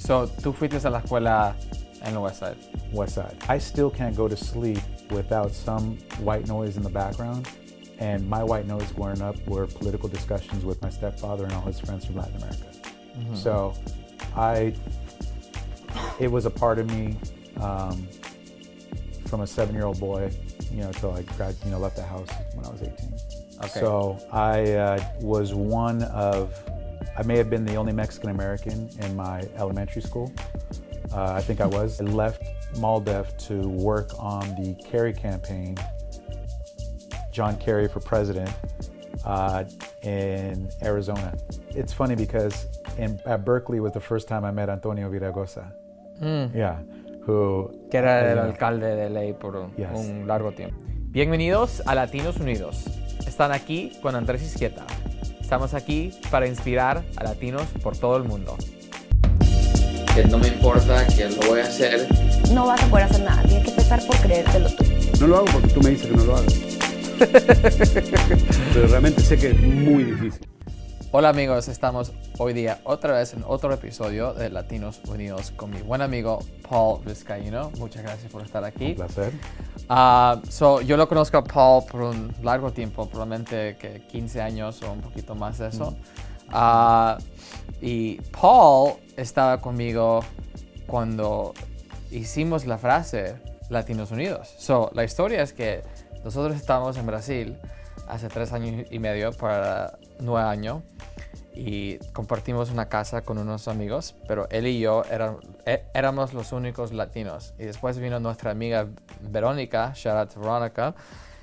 So, tú fuiste a la escuela en el West Side. West Side. I still can't go to sleep without some white noise in the background. And my white noise growing up were political discussions with my stepfather and all his friends from Latin America. Mm-hmm. So it was a part of me from a 7-year-old boy, till I left the house when I was 18. Okay. So I was I may have been the only Mexican American in my elementary school. I think I was. I left MALDEF to work on the Kerry campaign, John Kerry for president, in Arizona. It's funny because at Berkeley was the first time I met Antonio Viragosa. Yeah, que era el alcalde de ley por un largo tiempo. Bienvenidos a Latinos Unidos. Están aquí con Andrés Izquieta. Estamos aquí para inspirar a latinos por todo el mundo. Que no me importa, que lo voy a hacer. No vas a poder hacer nada, tienes que empezar por creértelo tú. No lo hago porque tú me dices que no lo hagas. Pero realmente sé que es muy difícil. Hola amigos, estamos hoy día otra vez en otro episodio de Latinos Unidos con mi buen amigo Paul Vizcaino. Muchas gracias por estar aquí. Un placer. Yo lo conozco a Paul por un largo tiempo, probablemente que 15 años o un poquito más de eso. Y Paul estaba conmigo cuando hicimos la frase Latinos Unidos. La historia es que nosotros estábamos en Brasil hace 3 años y medio para 9 años y compartimos una casa con unos amigos, pero él y yo éramos los únicos latinos. Y después vino nuestra amiga Verónica, shout out to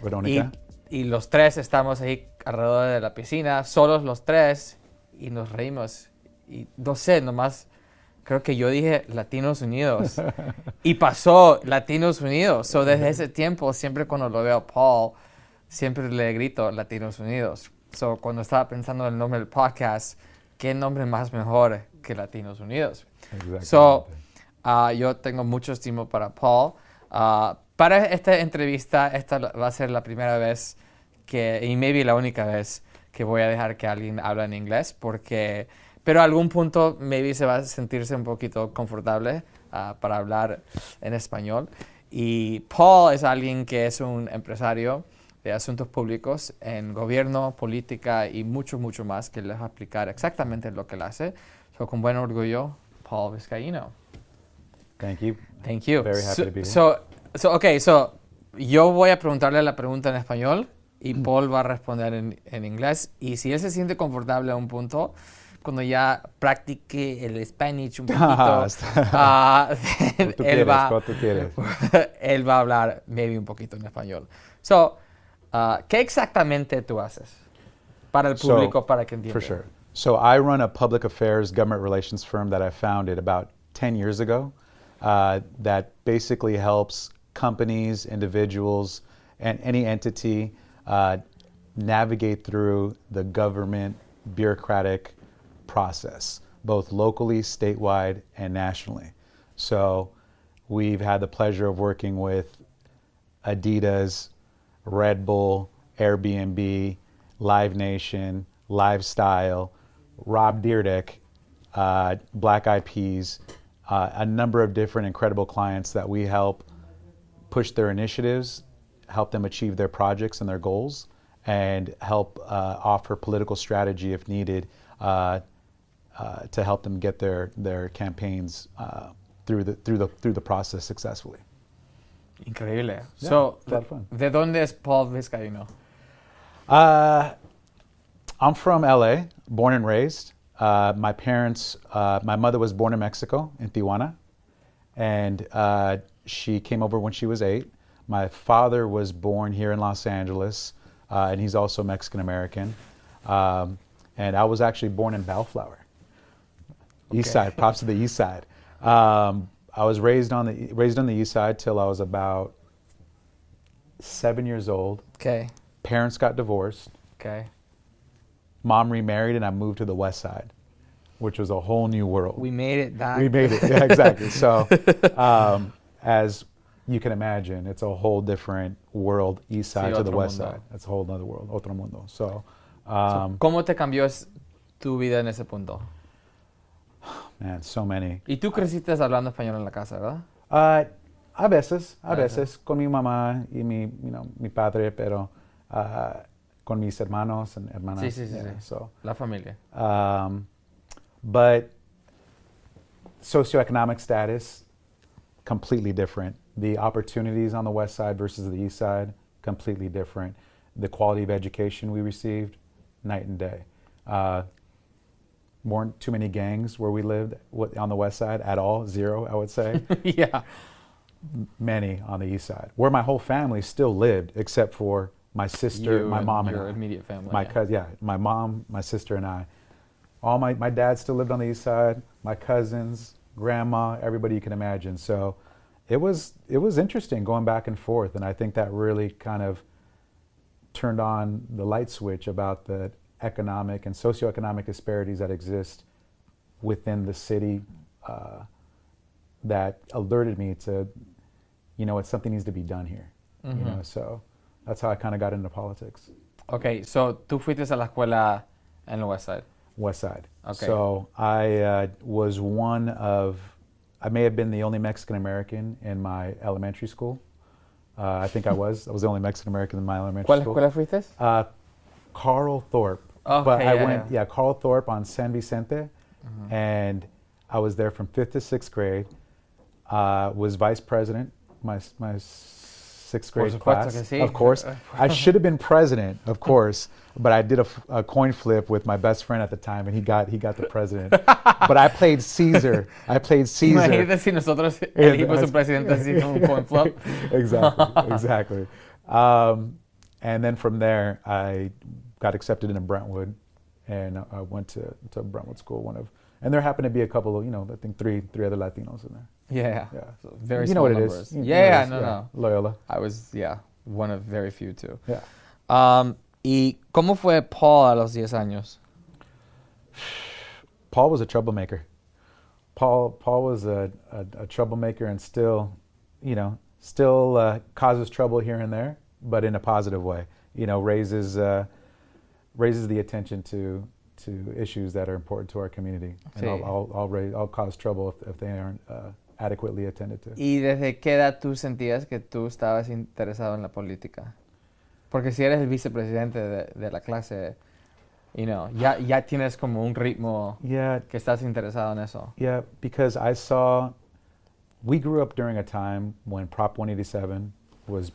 Verónica. Y los tres estamos ahí alrededor de la piscina, solos los tres, y nos reímos. Y no sé, nomás creo que yo dije Latinos Unidos y pasó Latinos Unidos. Desde ese tiempo, siempre cuando lo veo a Paul, siempre le grito Latinos Unidos. Cuando estaba pensando en el nombre del podcast, ¿qué nombre más mejor que Latinos Unidos? Yo tengo mucho estima para Paul. Para esta entrevista, esta va a ser la primera vez y maybe la única vez que voy a dejar que alguien hable en inglés, pero a algún punto maybe se va a sentirse un poquito confortable para hablar en español. Y Paul es alguien que es un empresario de asuntos públicos en gobierno, política y mucho más que les va a explicar exactamente lo que él hace. Con buen orgullo, Paul Vizcaino. Thank you. Thank you. Very happy to be here. Yo voy a preguntarle la pregunta en español y Paul va a responder en inglés. Y si él se siente confortable a un punto, cuando ya practique el Spanish un poquito, él va a hablar maybe un poquito en español. ¿Qué exactamente tú haces para el público, para que entienda? For sure. So I run a public affairs government relations firm that I founded about 10 years ago that basically helps companies, individuals, and any entity navigate through the government bureaucratic process, both locally, statewide, and nationally. So we've had the pleasure of working with Adidas, Red Bull, Airbnb, Live Nation, Lifestyle, Rob Dyrdek, Black Eyed Peas, a number of different incredible clients that we help push their initiatives, help them achieve their projects and their goals, and help offer political strategy if needed to help them get their campaigns through the process successfully. Increíble. Yeah, a lot of fun. ¿De dónde es Paul Vizcaino? I'm from LA, born and raised. My mother was born in Mexico, in Tijuana, and she came over when she was 8. My father was born here in Los Angeles, and he's also Mexican American. And I was actually born in Bellflower, East Side, props to the East Side. I was raised on the East Side till I was about 7 years old. Okay. Parents got divorced. Okay. Mom remarried, and I moved to the West Side, which was a whole new world. We made it back. We made it, yeah, exactly. So, as you can imagine, it's a whole different world, East Side to the West Side. It's a whole other world, otro mundo. So, ¿Cómo te cambió tu vida en ese punto? Man, so many. Y tú creciste hablando español en la casa, ¿verdad? A veces, con mi mamá y mi padre, pero con mis hermanos and hermanas. Sí. So, La familia. but socioeconomic status, completely different. The opportunities on the west side versus the east side, completely different. The quality of education we received, night and day. Weren't too many gangs where we lived on the west side at all, zero, I would say. Yeah. Many on the east side, where my whole family still lived, except for my sister, my mom, and your I. immediate family. My cousin, my mom, my sister, and I. All my dad still lived on the east side. My cousins, grandma, everybody you can imagine. So it was interesting going back and forth, and I think that really kind of turned on the light switch about the economic and socioeconomic disparities that exist within the city. That alerted me to, something needs to be done here. So that's how I kind of got into politics. Okay, so tú fuiste a la escuela en el West Side. West Side. Okay. So I was I may have been the only Mexican American in my elementary school. I think I was the only Mexican American in my elementary ¿Cuál school. escuela fuiste? Carl Thorpe. Okay, But I yeah, went, Carl Thorpe on San Vicente, and I was there from 5th to 6th grade. Was vice president my 6th grade class. Que sí. Of course, I should have been president, of course, but I did a coin flip with my best friend at the time, and he got the president. But I played Caesar. Imagínate si nosotros elegimos un presidente así con un coin flip. Exactly. And then from there, I got accepted into Brentwood, and I went to Brentwood School. And there happened to be a couple of, I think three other Latinos in there. Yeah. So very You know small what it numbers. is. You know Yeah, what it is. no. Loyola. I was, one of very few too. Yeah. ¿Y cómo fue Paul a los 10 años? Paul was a troublemaker. Paul was a troublemaker, and still causes trouble here and there, but in a positive way. Raises the attention to issues that are important to our community, and Sí. I'll cause trouble if they aren't adequately attended to. ¿Y desde qué edad tú sentías que tú estabas interesado en la política? Porque si eres el vicepresidente de la clase, ya tienes como un ritmo que estás interesado en eso. Yeah, because we grew up during a time when Prop 187 was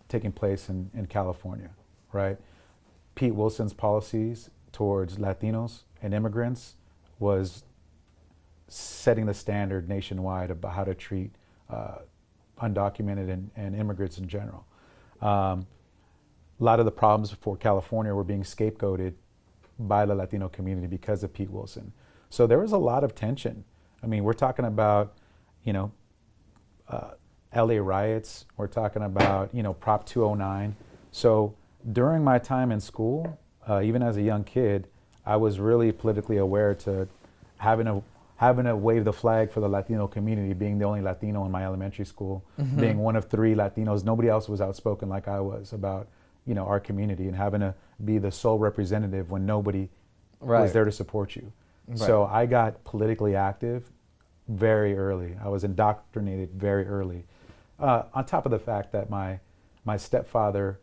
taking place in California, right? Pete Wilson's policies towards Latinos and immigrants was setting the standard nationwide about how to treat undocumented and immigrants in general. A lot of the problems for California were being scapegoated by the Latino community because of Pete Wilson. So there was a lot of tension. I mean, we're talking about, LA riots. We're talking about, Prop 209. So during my time in school, even as a young kid, I was really politically aware to having to wave the flag for the Latino community, being the only Latino in my elementary school, being one of 3 Latinos. Nobody else was outspoken like I was about, our community, and having to be the sole representative when nobody was there to support you. Right. So I got politically active very early. I was indoctrinated very early. On top of the fact that my stepfather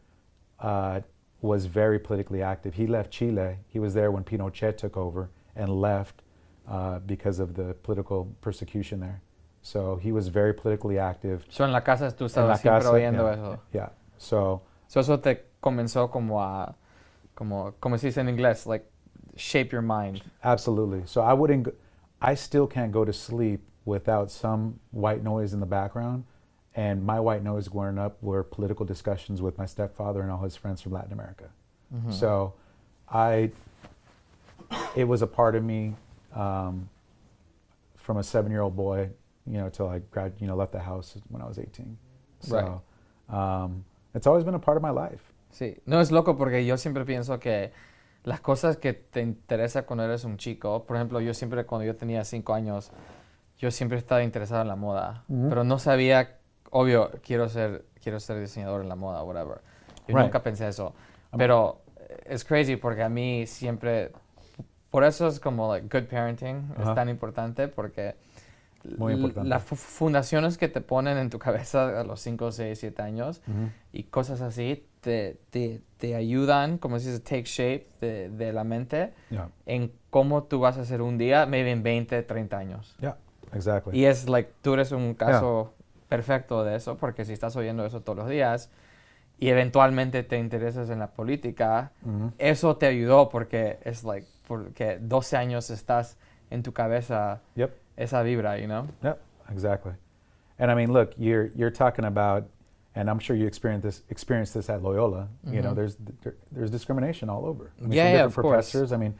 was very politically active. He left Chile. He was there when Pinochet took over and left because of the political persecution there. So he was very politically active. So en la casa tú estabas siempre oyendo eso. Yeah. So eso te comenzó como se dice en inglés, like shape your mind. Absolutely. So I still can't go to sleep without some white noise in the background. And my white noise growing up were political discussions with my stepfather and all his friends from Latin America. Mm-hmm. So it was a part of me from a 7-year-old boy, till I left the house when I was 18. So it's always been a part of my life. Sí, no, es loco porque yo siempre pienso que las cosas que te interesa cuando eres un chico, por ejemplo, yo siempre cuando yo tenía 5 años, yo siempre estaba interesado en la moda, pero no sabía, obvio, quiero ser diseñador en la moda, whatever. Yo nunca pensé eso, pero es crazy porque a mí siempre, por eso es como like good parenting es Ajá. tan importante porque Muy importante. las fundaciones que te ponen en tu cabeza a los 5, 6, 7 años y cosas así te ayudan, como se dice, take shape de la mente Yeah. en cómo tú vas a ser un día, maybe en 20, 30 años. Yeah, exactly. Y es like, tú eres un caso perfecto de eso, porque si estás oyendo eso todos los días y eventualmente te interesas en la política, eso te ayudó porque es like, porque 12 años estás en tu cabeza Yep. esa vibra, you know? Yep, exactly. And I mean, look, you're talking about, and I'm sure you experienced this at Loyola. You know, there's discrimination all over. I mean, Yeah, from yeah, different of course. professors. I mean,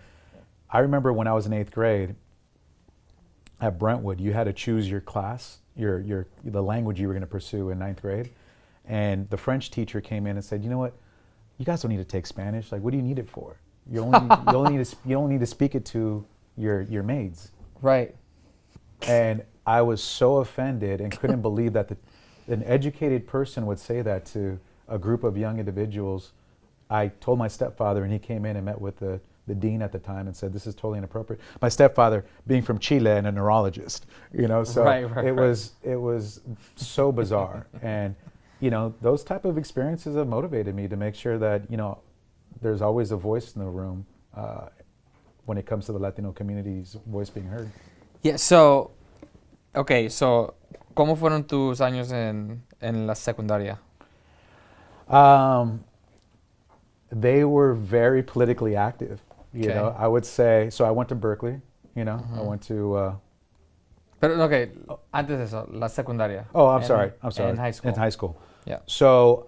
I remember when I was in 8th grade at Brentwood, you had to choose your class, the language you were going to pursue in 9th grade, and the French teacher came in and said, you know what, you guys don't need to take Spanish. Like, what do you need it for? You only need to speak it to your maids. Right. And I was so offended and couldn't believe that an educated person would say that to a group of young individuals. I told my stepfather, and he came in and met with the dean at the time and said, this is totally inappropriate. My stepfather being from Chile and a neurologist, you know, so it was so bizarre. And, you know, those type of experiences have motivated me to make sure that, you know, there's always a voice in the room when it comes to the Latino community's voice being heard. Yeah, so, ¿cómo fueron tus años en la secundaria? They were very politically active, you know. I would say, so I went to Berkeley, you know, I went to... Pero, antes de eso, la secundaria. Oh, I'm sorry. En high school. In high school. Yeah. So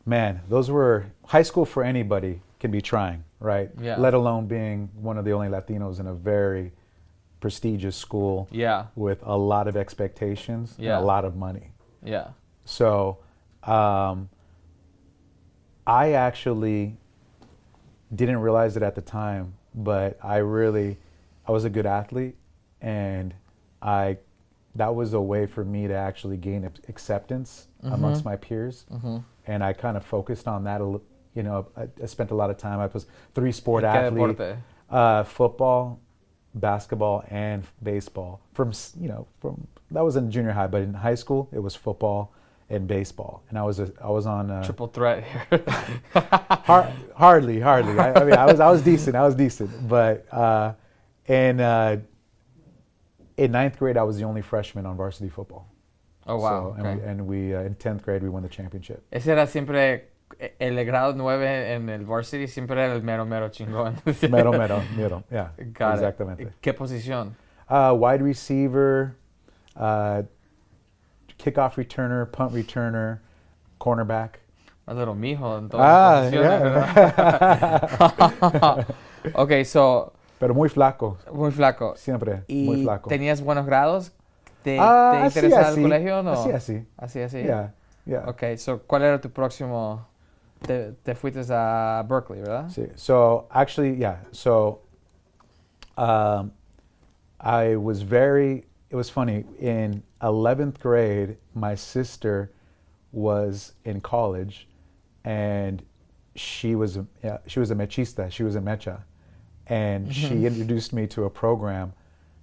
man, those were, high school for anybody can be trying, right? Yeah. Let alone being one of the only Latinos in a very prestigious school with a lot of expectations and a lot of money. Yeah. So I actually didn't realize it at the time, but I was a good athlete, and that was a way for me to actually gain acceptance amongst my peers. And I kind of focused on that, you know. I spent a lot of time. I was 3-sport athlete, football, basketball, and baseball. That was in junior high, but in high school it was football and baseball, and I was on triple threat here. hardly. I mean, I was decent, but in 9th grade I was the only freshman on varsity football. Oh wow! So, and we in 10th grade we won the championship. Ese era siempre el grado 9 en el varsity, siempre era el mero chingón. Mero, yeah. Got Exactamente. It. ¿Qué posición? Wide receiver, kickoff returner, punt returner, cornerback. A little mijo en todas las posiciones. Yeah. Okay, so. Pero muy flaco. Muy flaco. Siempre, ¿Y muy flaco. tenías buenos grados? ¿Te Así, interesaba el así. colegio o no? Así. Así. Yeah. Okay, so ¿cuál era tu próximo? Te fuiste a Berkeley, ¿verdad? Sí. So actually, yeah. So it was funny. In 11th grade, my sister was in college, and she was a mechista. She was a mecha, and she introduced me to a program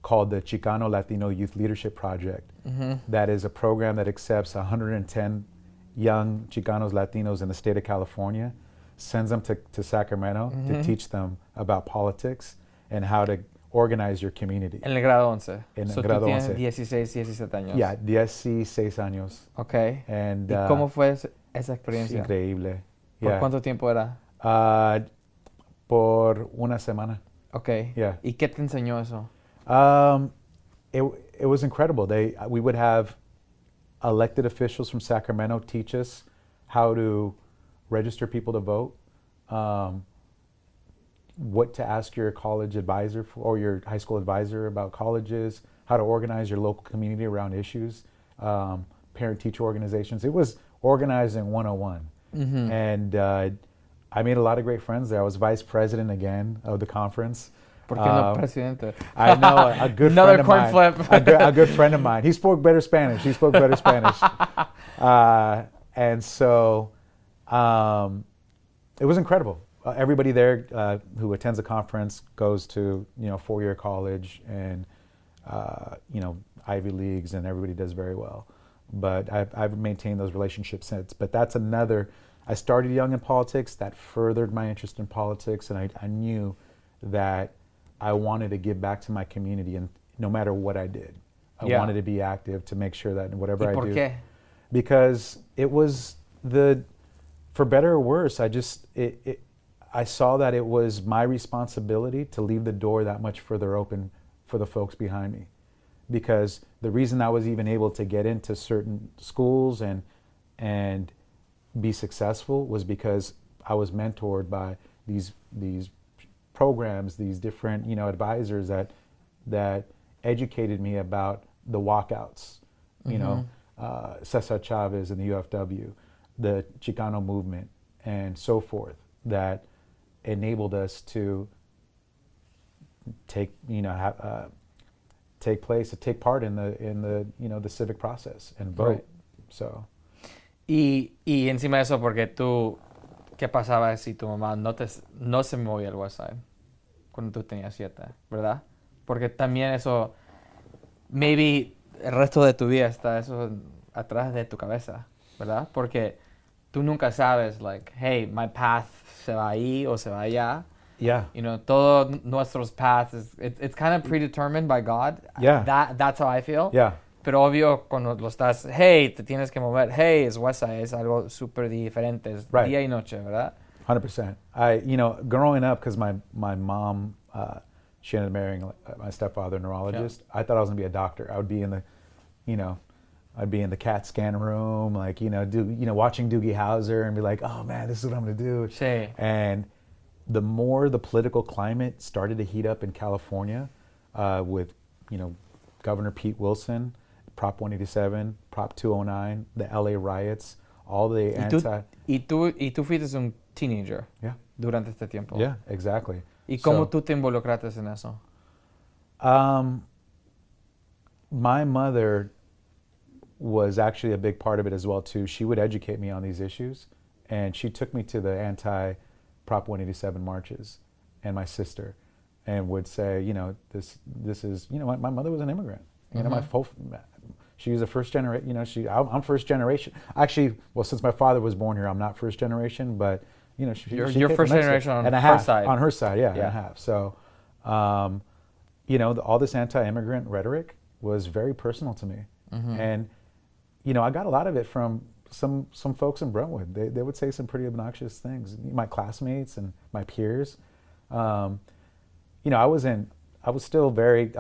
called the Chicano Latino Youth Leadership Project. That is a program that accepts 110 young Chicanos, Latinos in the state of California, sends them to Sacramento to teach them about politics and how to organize your community. En el grado 11. En So el grado tú tienes 11. 16, 17 años. Yeah, 16 años. Okay. And, ¿Y cómo fue esa experiencia? Increíble. ¿Por Yeah. cuánto tiempo era? Por una semana. Okay. Yeah. ¿Y qué te enseñó eso? It was incredible. We would have elected officials from Sacramento teach us how to register people to vote, what to ask your college advisor for, or your high school advisor about colleges, how to organize your local community around issues, parent-teacher organizations. It was organizing 101. And I made a lot of great friends there. I was vice president again of the conference. ¿Por qué no presidente? I know, a good Another friend of coin mine. flip. a good friend of mine. He spoke better Spanish. And so it was incredible. everybody there who attends the conference goes to, 4-year college and, Ivy Leagues, and everybody does very well. But I've maintained those relationships since. But that's I started young in politics. That furthered my interest in politics, and I knew that I wanted to give back to my community, and no matter what I did, I wanted to be active to make sure that whatever I do. ¿Por qué? Because it was for better or worse, I saw that it was my responsibility to leave the door that much further open for the folks behind me. Because the reason I was even able to get into certain schools and be successful was because I was mentored by these programs, these different advisors that educated me about the walkouts, Cesar Chavez and the UFW, the Chicano movement, and so forth, that enabled us to take part in the civic process and vote. Right. So. Y encima de eso, porque ¿qué pasaba si tu mamá no se movía al West Side cuando tú tenías 7, verdad? Porque también eso, maybe el resto de tu vida está eso atrás de tu cabeza, ¿verdad? Porque tú nunca sabes, like, hey, my path se va ahí o se va allá. Yeah. Todos nuestros paths, it's kind of predetermined by God. Yeah. That's how I feel. Yeah. Pero obvio, cuando lo estás, hey, te tienes que mover, hey, es West Side, es algo súper diferente, es día y noche, ¿verdad? 100%. Growing up, because my mom, she ended up marrying my stepfather, a neurologist. Yeah. I thought I was gonna be a doctor. I would be in the CAT scan room, like, watching Doogie Howser and be like, oh man, this is what I'm gonna do. Sí. And the more the political climate started to heat up in California, with, Governor Pete Wilson, Prop 187, Prop 209, the LA riots, all the Y tú fuiste un teenager. Yeah. Durante este tiempo. Yeah, exactly. ¿Y cómo tú te involucraste en eso? My mother was actually a big part of it as well too. She would educate me on these issues, and she took me to the anti-Prop 187 marches, and my sister, and would say, this is, my mother was an immigrant. She was a first generation, I'm first generation. Actually, well, since my father was born here, I'm not first generation, but, you're first generation on her side. On her side, yeah, and a half. So, all this anti-immigrant rhetoric was very personal to me. Mm-hmm. And, I got a lot of it from some folks in Brentwood. They would say some pretty obnoxious things. My classmates and my peers. I was still very,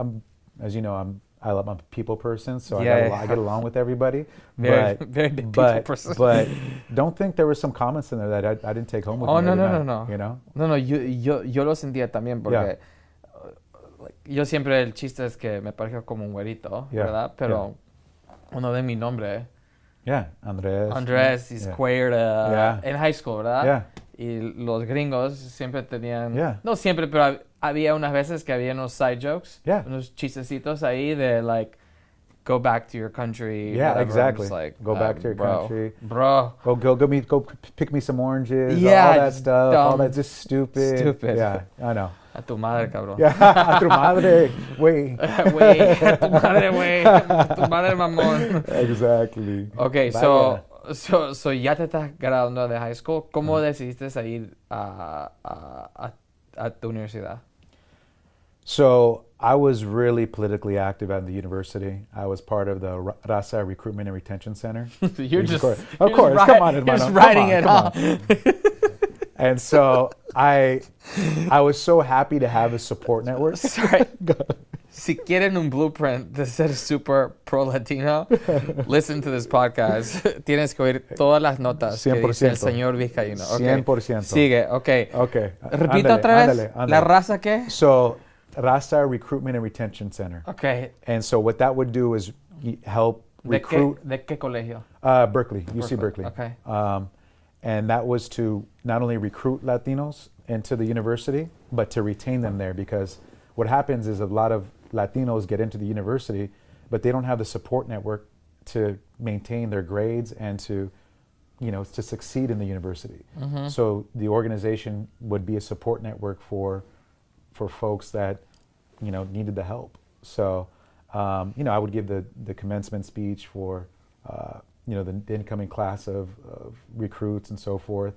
as you know, I'm a people person, so I get along with everybody. Very big people person. But don't think there were some comments in there that I didn't take home with me. No. No, yo lo sentía también porque yo siempre el chiste es que me parezco como un güerito, ¿verdad? Pero uno ve mi nombre. Andrés is queer en high school, ¿verdad? Yeah. Y los gringos siempre tenían, no siempre, pero había unas veces que había unos side jokes, unos chistecitos ahí de like, go back to your country. Yeah, whatever. exactly. Like, go back to your country. Bro. Go pick me some oranges. Yeah, all that stuff. dumb. All that just stupid. Yeah, I know. A tu madre, cabrón. Yeah, a tu madre, güey. Güey, a tu madre, güey. A tu madre, mamón. Exactly. Okay, so ya te estás graduando de high school. ¿Cómo decidiste ir a tu universidad? So I was really politically active at the university. I was part of the Raza Recruitment and Retention Center. You're just come on, hermano. Just writing it off. And so I was so happy to have a support network. Sorry. Si quieren un blueprint de ser super pro-latino, listen to this podcast. Tienes que oír todas las notas 100%. que dice el señor Vizcaino. Okay. 100%. Sigue, okay. Repita Ándale, otra vez. ándale. ¿La raza qué? So, Raza Recruitment and Retention Center. Okay. And so what that would do is help recruit. ¿De qué colegio? Berkeley, UC Berkeley. Okay. And that was to not only recruit Latinos into the university, but to retain them there, because what happens is a lot of Latinos get into the university, but they don't have the support network to maintain their grades and to to succeed in the university. So the organization would be a support network for folks that, needed the help. So, I would give the commencement speech for, the incoming class of recruits and so forth.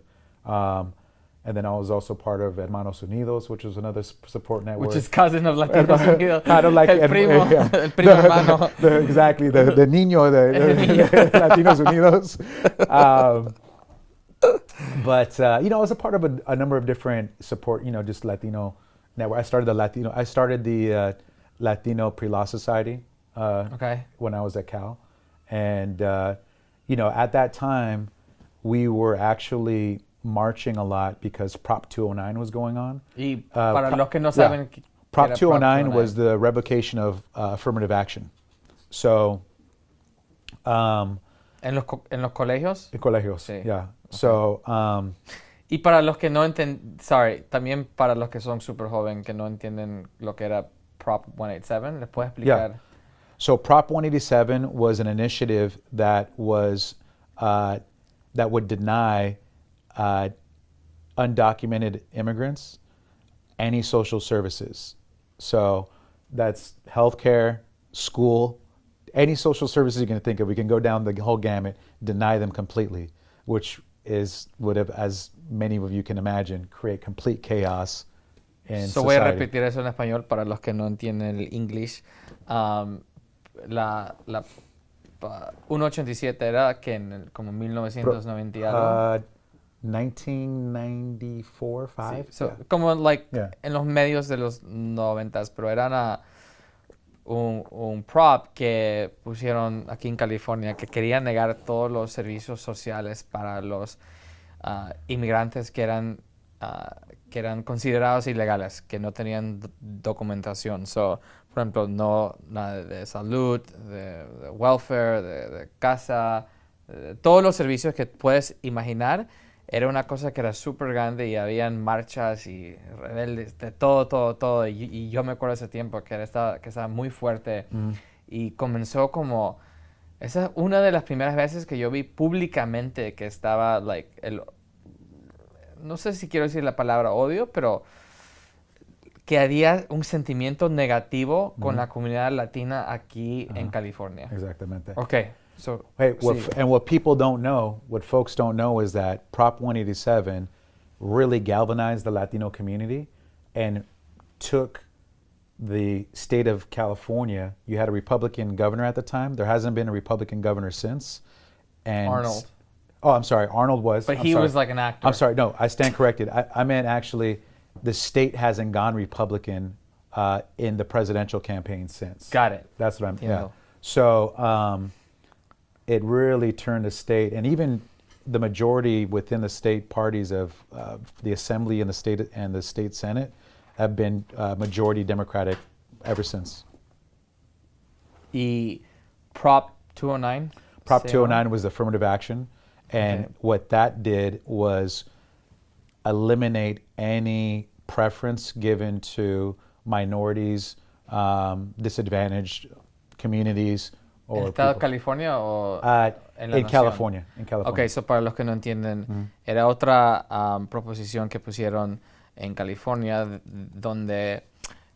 And then I was also part of Hermanos Unidos, which was another support network. Which is cousin of Latinos Unidos. Kind of like el primo hermano. Exactly, the niño de Latinos Unidos. But I was a part of a number of different support, just Latino network. I started the Latino Pre-Law Society when I was at Cal. And, at that time, we were actually marching a lot because Prop 209 was going on. Y para los que no saben, Prop 209 was the revocation of affirmative action. So, en los colegios. En colegios, sí. Yeah. Okay. So, y para los que no entienden, también para los que son súper jóvenes que no entienden lo que era Prop 187, ¿les puedes explicar? Yeah. So Prop 187 was an initiative that was that would deny undocumented immigrants any social services. So that's healthcare, school, any social services you can think of. We can go down the whole gamut, deny them completely, which would have, as many of you can imagine, create complete chaos in society. Voy a repetir eso en español para los que no entienden el English. La 187 era que como 1990 y algo. 1994, 5. Sí, como en los medios de los 90s, pero era un prop que pusieron aquí en California que quería negar todos los servicios sociales para los inmigrantes que eran considerados ilegales, que no tenían documentación. Por ejemplo, nada de salud, de welfare, de casa, todos los servicios que puedes imaginar. Era una cosa que era súper grande y habían marchas y rebeldes, de todo. Y yo me acuerdo de ese tiempo que estaba muy fuerte. Y comenzó como... Esa es una de las primeras veces que yo vi públicamente que estaba, no sé si quiero decir la palabra odio, pero que había un sentimiento negativo con la comunidad latina aquí en California. Exactamente. Okay. So, and what people don't know, what folks don't know is that Prop 187 really galvanized the Latino community and took the state of California. You had a Republican governor at the time. There hasn't been a Republican governor since. And Arnold. Oh, I'm sorry. Arnold was. But he was like an actor. I'm sorry. No, I stand corrected. I meant actually the state hasn't gone Republican in the presidential campaign since. Got it. That's what I'm, yeah. So, it really turned the state, and even the majority within the state parties of the Assembly and the state Senate have been majority Democratic ever since. Y Prop 209? Prop 209 was affirmative action, and what that did was eliminate any preference given to minorities, disadvantaged communities. ¿En el estado de California o en la nación? California. Ok, so para los que no entienden, era otra proposición que pusieron en California, donde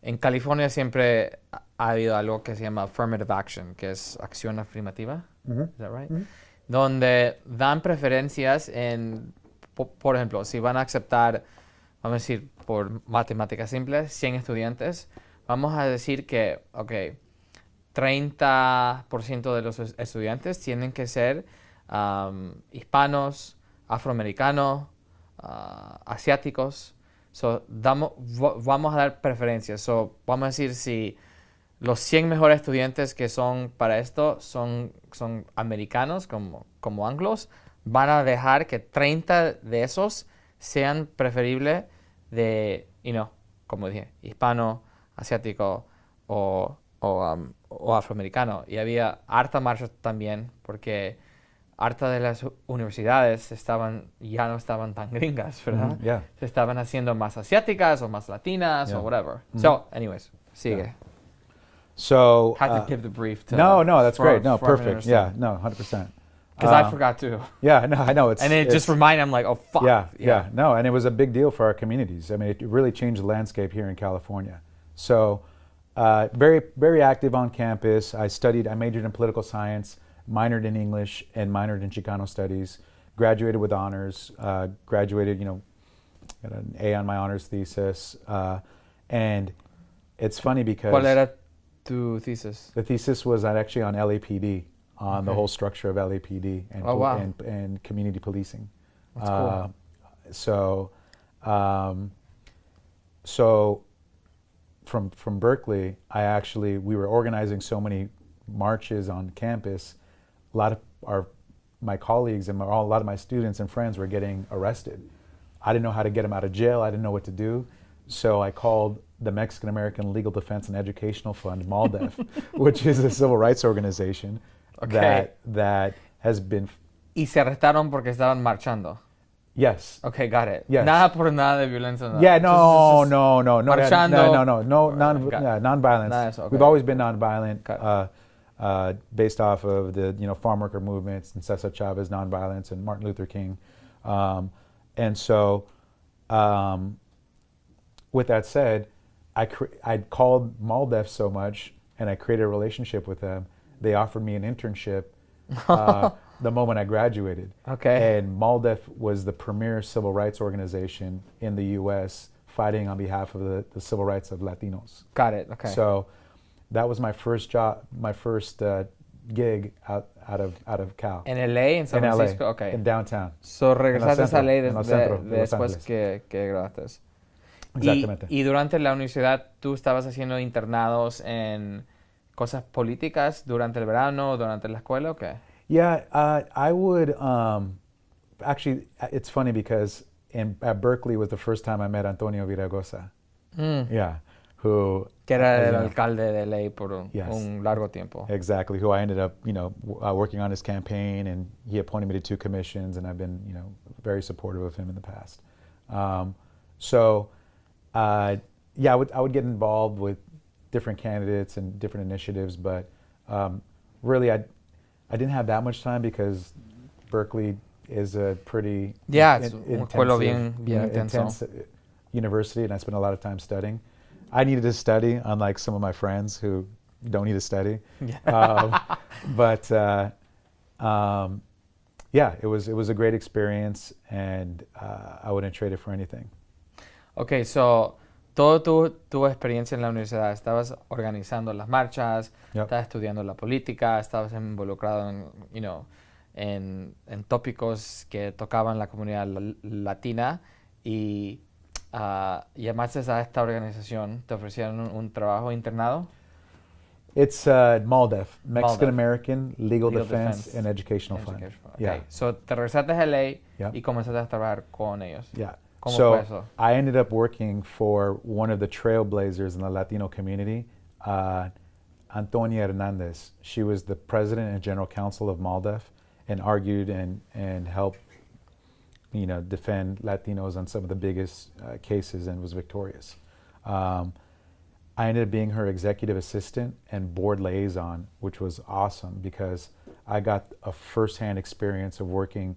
en California siempre ha habido algo que se llama affirmative action, que es acción afirmativa. Is that right? Donde dan preferencias en, por ejemplo, si van a aceptar, vamos a decir, por matemáticas simples, 100 estudiantes, vamos a decir que, 30% de los estudiantes tienen que ser hispanos, afroamericanos, asiáticos. Vamos a dar preferencias. Vamos a decir si los 100 mejores estudiantes que son para esto son americanos, como anglos, van a dejar que 30 de esos sean preferibles de, como dije, hispano, asiático o afroamericano. Y había harta marcha también porque harta de las universidades ya no estaban tan gringas, ¿verdad? Se estaban haciendo más asiáticas o más latinas o whatever. So, anyways, sigue. So, had to give the brief to no, that's great. No, perfect. Yeah, no, 100%. Because I forgot too. Yeah, no, I know. And it just reminded me, I'm like, oh, fuck. Yeah. No, and it was a big deal for our communities. I mean, it really changed the landscape here in California. So, very, very active on campus. I majored in political science, minored in English, and minored in Chicano studies. Graduated with honors. Graduated, got an A on my honors thesis. And it's funny because... ¿Cuál era tu thesis? The thesis was actually on LAPD. On the whole structure of LAPD and community policing. That's cool. So from Berkeley, we were organizing so many marches on campus. A lot of my colleagues and a lot of my students and friends were getting arrested. I didn't know how to get them out of jail. I didn't know what to do. So I called the Mexican American Legal Defense and Educational Fund, MALDEF, which is a civil rights organization. Okay. That has been... Y se arrestaron porque estaban marchando. Yes. Okay, got it. Yes. Nada por nada de violencia. Nada. Yeah, no. Marchando. No, non-violence. Nada de eso, okay. We've always been nonviolent, based off of the farm worker movements and Cesar Chavez nonviolence and Martin Luther King, and so with that said, I called MALDEF so much and I created a relationship with them. They offered me an internship the moment I graduated. Okay. And MALDEF was the premier civil rights organization in the U.S. fighting on behalf of the civil rights of Latinos. Got it. Okay. So that was my first job, my first gig out of Cal. En LA, en San Francisco. LA, okay. in downtown. So regresaste a LA de después que graduaste. Exactamente. Y durante la universidad, ¿tú estabas haciendo internados en cosas políticas durante el verano, durante la escuela o qué? Yeah, I would, actually, it's funny because at Berkeley was the first time I met Antonio Viragosa. Yeah, who... Que era el alcalde de LA por un largo tiempo. Exactly, who I ended up, working on his campaign, and he appointed me to 2 commissions, and I've been, very supportive of him in the past. I would get involved with different candidates and different initiatives, but really I didn't have that much time because Berkeley is a pretty intense university, and I spent a lot of time studying. I needed to study, unlike some of my friends who don't need to study. It was a great experience, and I wouldn't trade it for anything. Okay, so toda tu experiencia en la universidad, estabas organizando las marchas, estabas estudiando la política, estabas involucrado en tópicos que tocaban la comunidad latina y llamaste a esta organización, te ofrecieron un trabajo internado. It's MALDEF, Mexican American Legal Defense and Educational Fund. Okay. Yeah. So te regresaste a LA y comenzaste a trabajar con ellos. Yeah. ¿Cómo fue eso? I ended up working for one of the trailblazers in the Latino community, Antonia Hernandez. She was the president and general counsel of MALDEF and argued and helped defend Latinos on some of the biggest cases and was victorious. I ended up being her executive assistant and board liaison, which was awesome because I got a firsthand experience of working,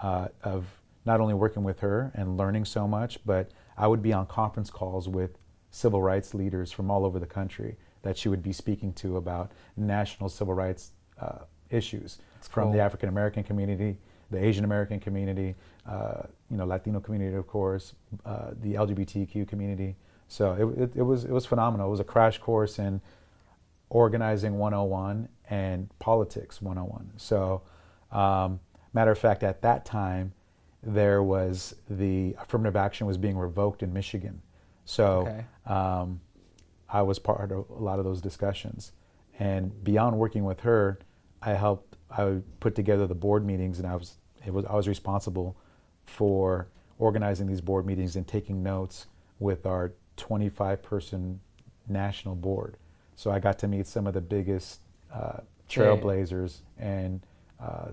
of not only working with her and learning so much, but I would be on conference calls with civil rights leaders from all over the country that she would be speaking to about national civil rights issues from the African American community, the Asian American community, Latino community, of course, the LGBTQ community. So it was phenomenal. It was a crash course in organizing 101 and politics 101. So, matter of fact, at that time, there was the affirmative action was being revoked in Michigan. So I was part of a lot of those discussions. And beyond working with her, I put together the board meetings, and I was responsible for organizing these board meetings and taking notes with our 25-person national board. So I got to meet some of the biggest trailblazers and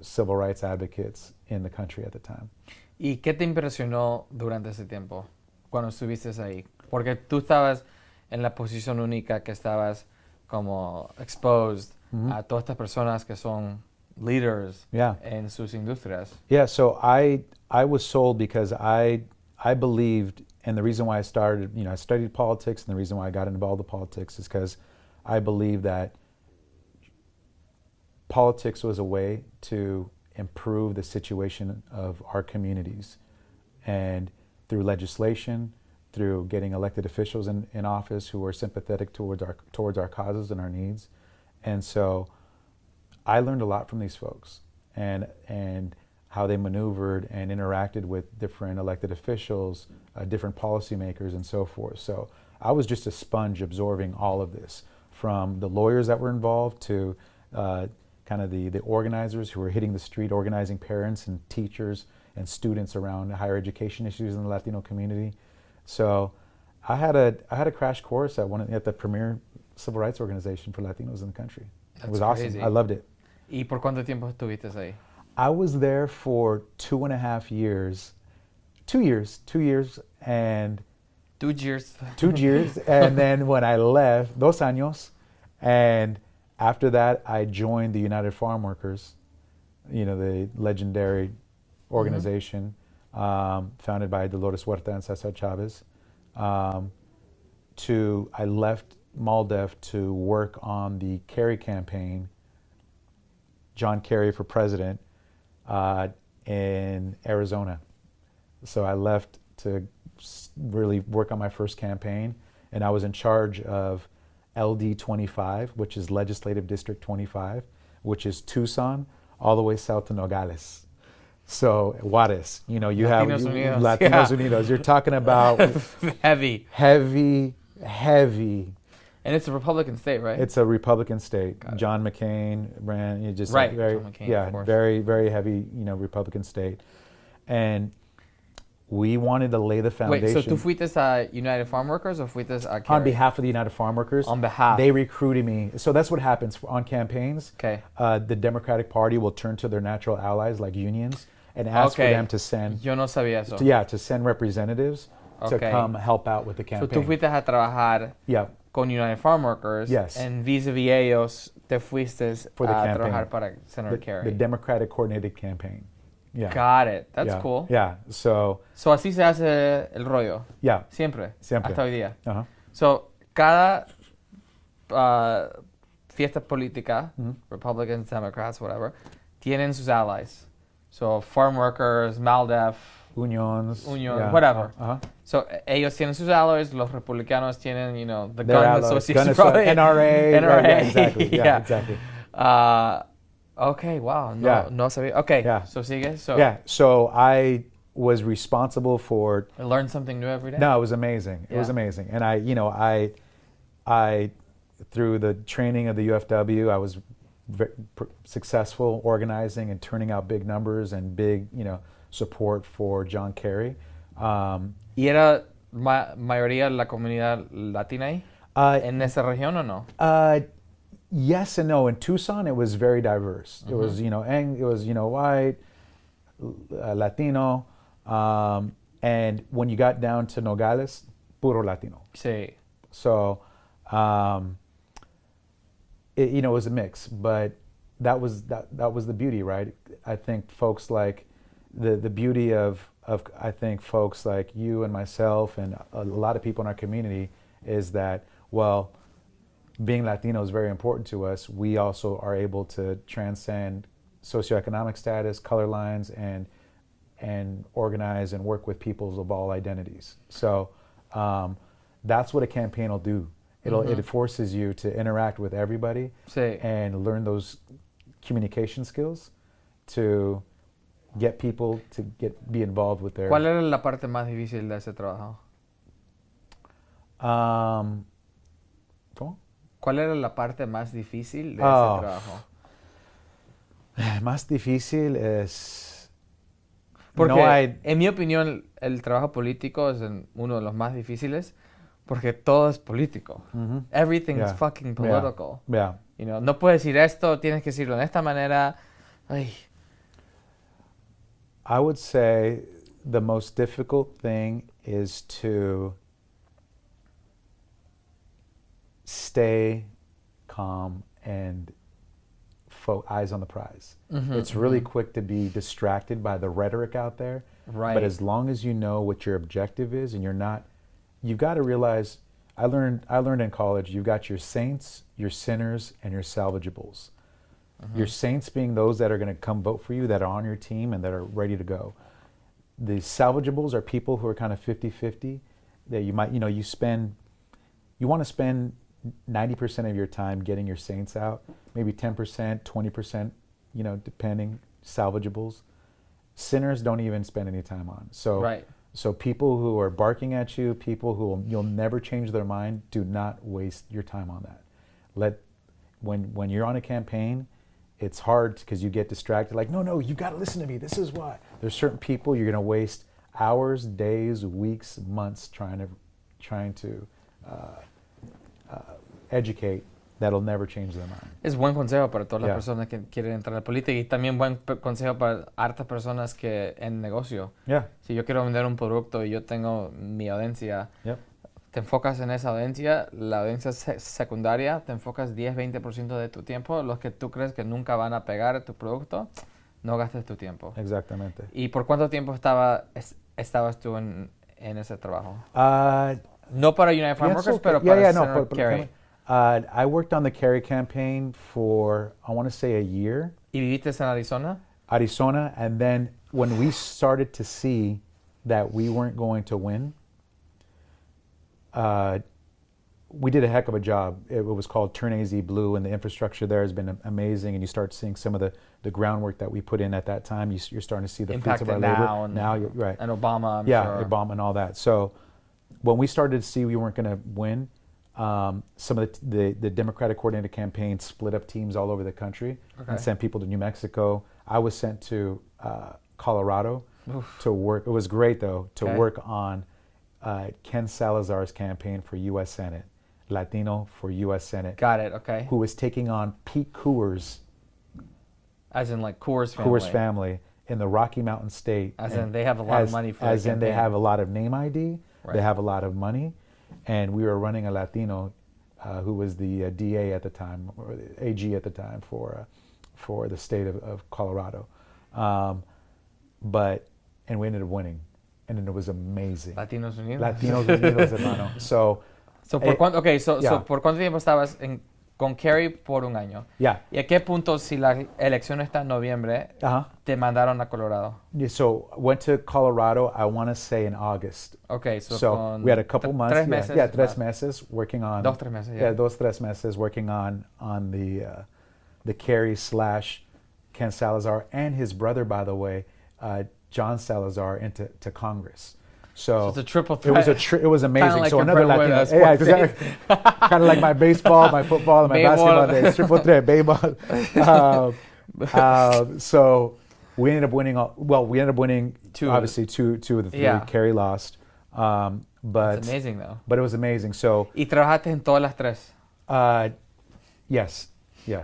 civil rights advocates in the country at the time. ¿Y qué te impresionó durante ese tiempo, cuando estuviste ahí? Porque tú estabas en la posición única que estabas como exposed a todas estas personas que son leaders Yeah. en sus industrias. Yeah, so I was sold because I believed, and the reason why I started, I studied politics, and the reason why I got involved in politics is because I believe that politics was a way to improve the situation of our communities, and through legislation, through getting elected officials in office who are sympathetic towards our causes and our needs. And so I learned a lot from these folks, and how they maneuvered and interacted with different elected officials, different policymakers, and so forth. So I was just a sponge absorbing all of this, from the lawyers that were involved to kind of the organizers who were hitting the street, organizing parents and teachers and students around higher education issues in the Latino community. So I had a crash course at the premier civil rights organization for Latinos in the country. It was crazy. awesome. I loved it. ¿Y por cuánto tiempo estuviste ahí? I was there for 2.5 years. 2 years, and 2 years. 2 years, and then when I left, 2 años, and after that I joined the United Farm Workers, the legendary organization, founded by Dolores Huerta and Cesar Chavez. I left MALDEF to work on the Kerry campaign, John Kerry for president, in Arizona. So I left to really work on my first campaign, and I was in charge of LD 25, which is Legislative District 25, which is Tucson all the way south to Nogales. So Juarez, you have Latinos Unidos. Latinos Unidos. You're talking about Heavy. And it's a Republican state, right? It's a Republican state. John McCain ran. Right, Very, John McCain, of course. very, very heavy, Republican state, and we wanted to lay the foundation. Wait, so tú fuiste a United Farm Workers o fuiste a Kerry? On behalf of the United Farm Workers. On behalf. They recruited me. So that's what happens on campaigns. Okay. The Democratic Party will turn to their natural allies like unions and ask for them to send. Yo no sabía eso. To send representatives to come help out with the campaign. So tú fuiste a trabajar con United Farm Workers. Yes. And vis-a-vis ellos te fuiste for the a campaign. trabajar para Senator Kerry. The Democratic coordinated campaign. Yeah. Got it. That's Yeah. cool. Yeah. So así se hace el rollo. Yeah. Siempre. Siempre. Hasta hoy día. Uh-huh. So, cada fiesta política, Republicans, Democrats, whatever, tienen sus allies. So, farm workers, MALDEF, Unions, whatever. Uh-huh. So, ellos tienen sus allies, los republicanos tienen, the Their gun allies. association. Gun probably. NRA. NRA. Right, exactly. Yeah, exactly. Okay, wow. No sabía. Okay, so sigue. So I was responsible for. I learned something new every day. No, it was amazing. It was amazing, and I through the training of the UFW, I was successful organizing and turning out big numbers and big, support for John Kerry. ¿Y era mayoría la comunidad latina ahí? ¿En esa región o no? Yes and no. In Tucson, it was very diverse. It was, white, Latino, and when you got down to Nogales, puro Latino. Sí. So, it was a mix, but that was the beauty, right? I think folks like the beauty of I think folks like you and myself and a lot of people in our community is that, well, being Latino is very important to us. We also are able to transcend socioeconomic status, color lines, and organize and work with peoples of all identities. So that's what a campaign will do. It forces you to interact with everybody and learn those communication skills to get people to be involved with their. ¿Cuál era la parte más difícil de ese trabajo? ¿Cómo? ¿Cuál era la parte más difícil de ese trabajo? Más difícil es. Porque, en mi opinión, el trabajo político es uno de los más difíciles porque todo es político. Everything is fucking political. Yeah. No puedes decir esto, tienes que decirlo de esta manera. Ay. I would say the most difficult thing is to stay calm and eyes on the prize. It's really quick to be distracted by the rhetoric out there. Right. But as long as you know what your objective is, and you've got to realize. I learned in college. You've got your saints, your sinners, and your salvageables. Your saints being those that are going to come vote for you, that are on your team, and that are ready to go. The salvageables are people who are kind of 50-50. That you might, you want to spend 90% of your time getting your saints out, maybe 10%, 20%, depending, salvageables. Sinners don't even spend any time on. So, right. So people who are barking at you, people who you'll never change their mind, do not waste your time on that. When you're on a campaign, it's hard because you get distracted. Like, no, you got to listen to me. This is why. There's certain people you're going to waste hours, days, weeks, months trying to educate, that'll never change their mind. Es buen consejo para todas las personas que quieren entrar a la política y también buen consejo para hartas personas que en negocio. Si yo quiero vender un producto y yo tengo mi audiencia, te enfocas en esa audiencia, la audiencia secundaria, te enfocas 10-20% de tu tiempo, los que tú crees que nunca van a pegar tu producto, no gastes tu tiempo. Exactamente. ¿Y por cuánto tiempo estabas tú en ese trabajo? No para United Farm Workers, pero para Senator Kerry. I worked on the Kerry campaign for, I want to say, a year. ¿Y viviste en Arizona? Arizona, and then when we started to see that we weren't going to win, we did a heck of a job. It was called Turn AZ Blue, and the infrastructure there has been amazing, and you start seeing some of the groundwork that we put in at that time. You're starting to see the fruits of our labor. Now, you're right. And Obama, I'm sure. Obama and all that. So when we started to see we weren't going to win, some of the Democratic coordinated campaigns split up teams all over the country and sent people to New Mexico. I was sent to Colorado to work. It was great, though, to work on Ken Salazar's campaign for U.S. Senate, Latino for U.S. Senate. Got it, okay. Who was taking on Pete Coors. As in like Coors family. Coors family in the Rocky Mountain State. As in they have a lot of money for As in they campaign. have a lot of name ID. Right. They have a lot of money. And we were running a Latino who was the DA at the time, or the AG at the time for the state of Colorado. And we ended up winning. And it was amazing. Latinos Unidos. Latinos Unidos, hermano. So ¿por cuánto tiempo estabas con Kerry? Por un año. Yeah. ¿Y a qué punto, si la elección está en noviembre, te mandaron a Colorado? Yeah, so went to Colorado, I want to say in August. Okay, so we had a couple months. 3 meses. Yeah, 3 meses working on. 2-3 meses, yeah. 2-3 meses working on the Kerry / Ken Salazar and his brother, by the way, John Salazar, into Congress. So it's a triple threat. It was amazing. Like so another Latino. Yeah, exactly. Kind of like my baseball, my football, and my basketball days. Triple threat, baseball. So we ended up winning. We ended up winning two of the 3. Yeah. Kerry lost. But it's amazing, though. But it was amazing. So. ¿Y trabajaste en todas las 3? Yes.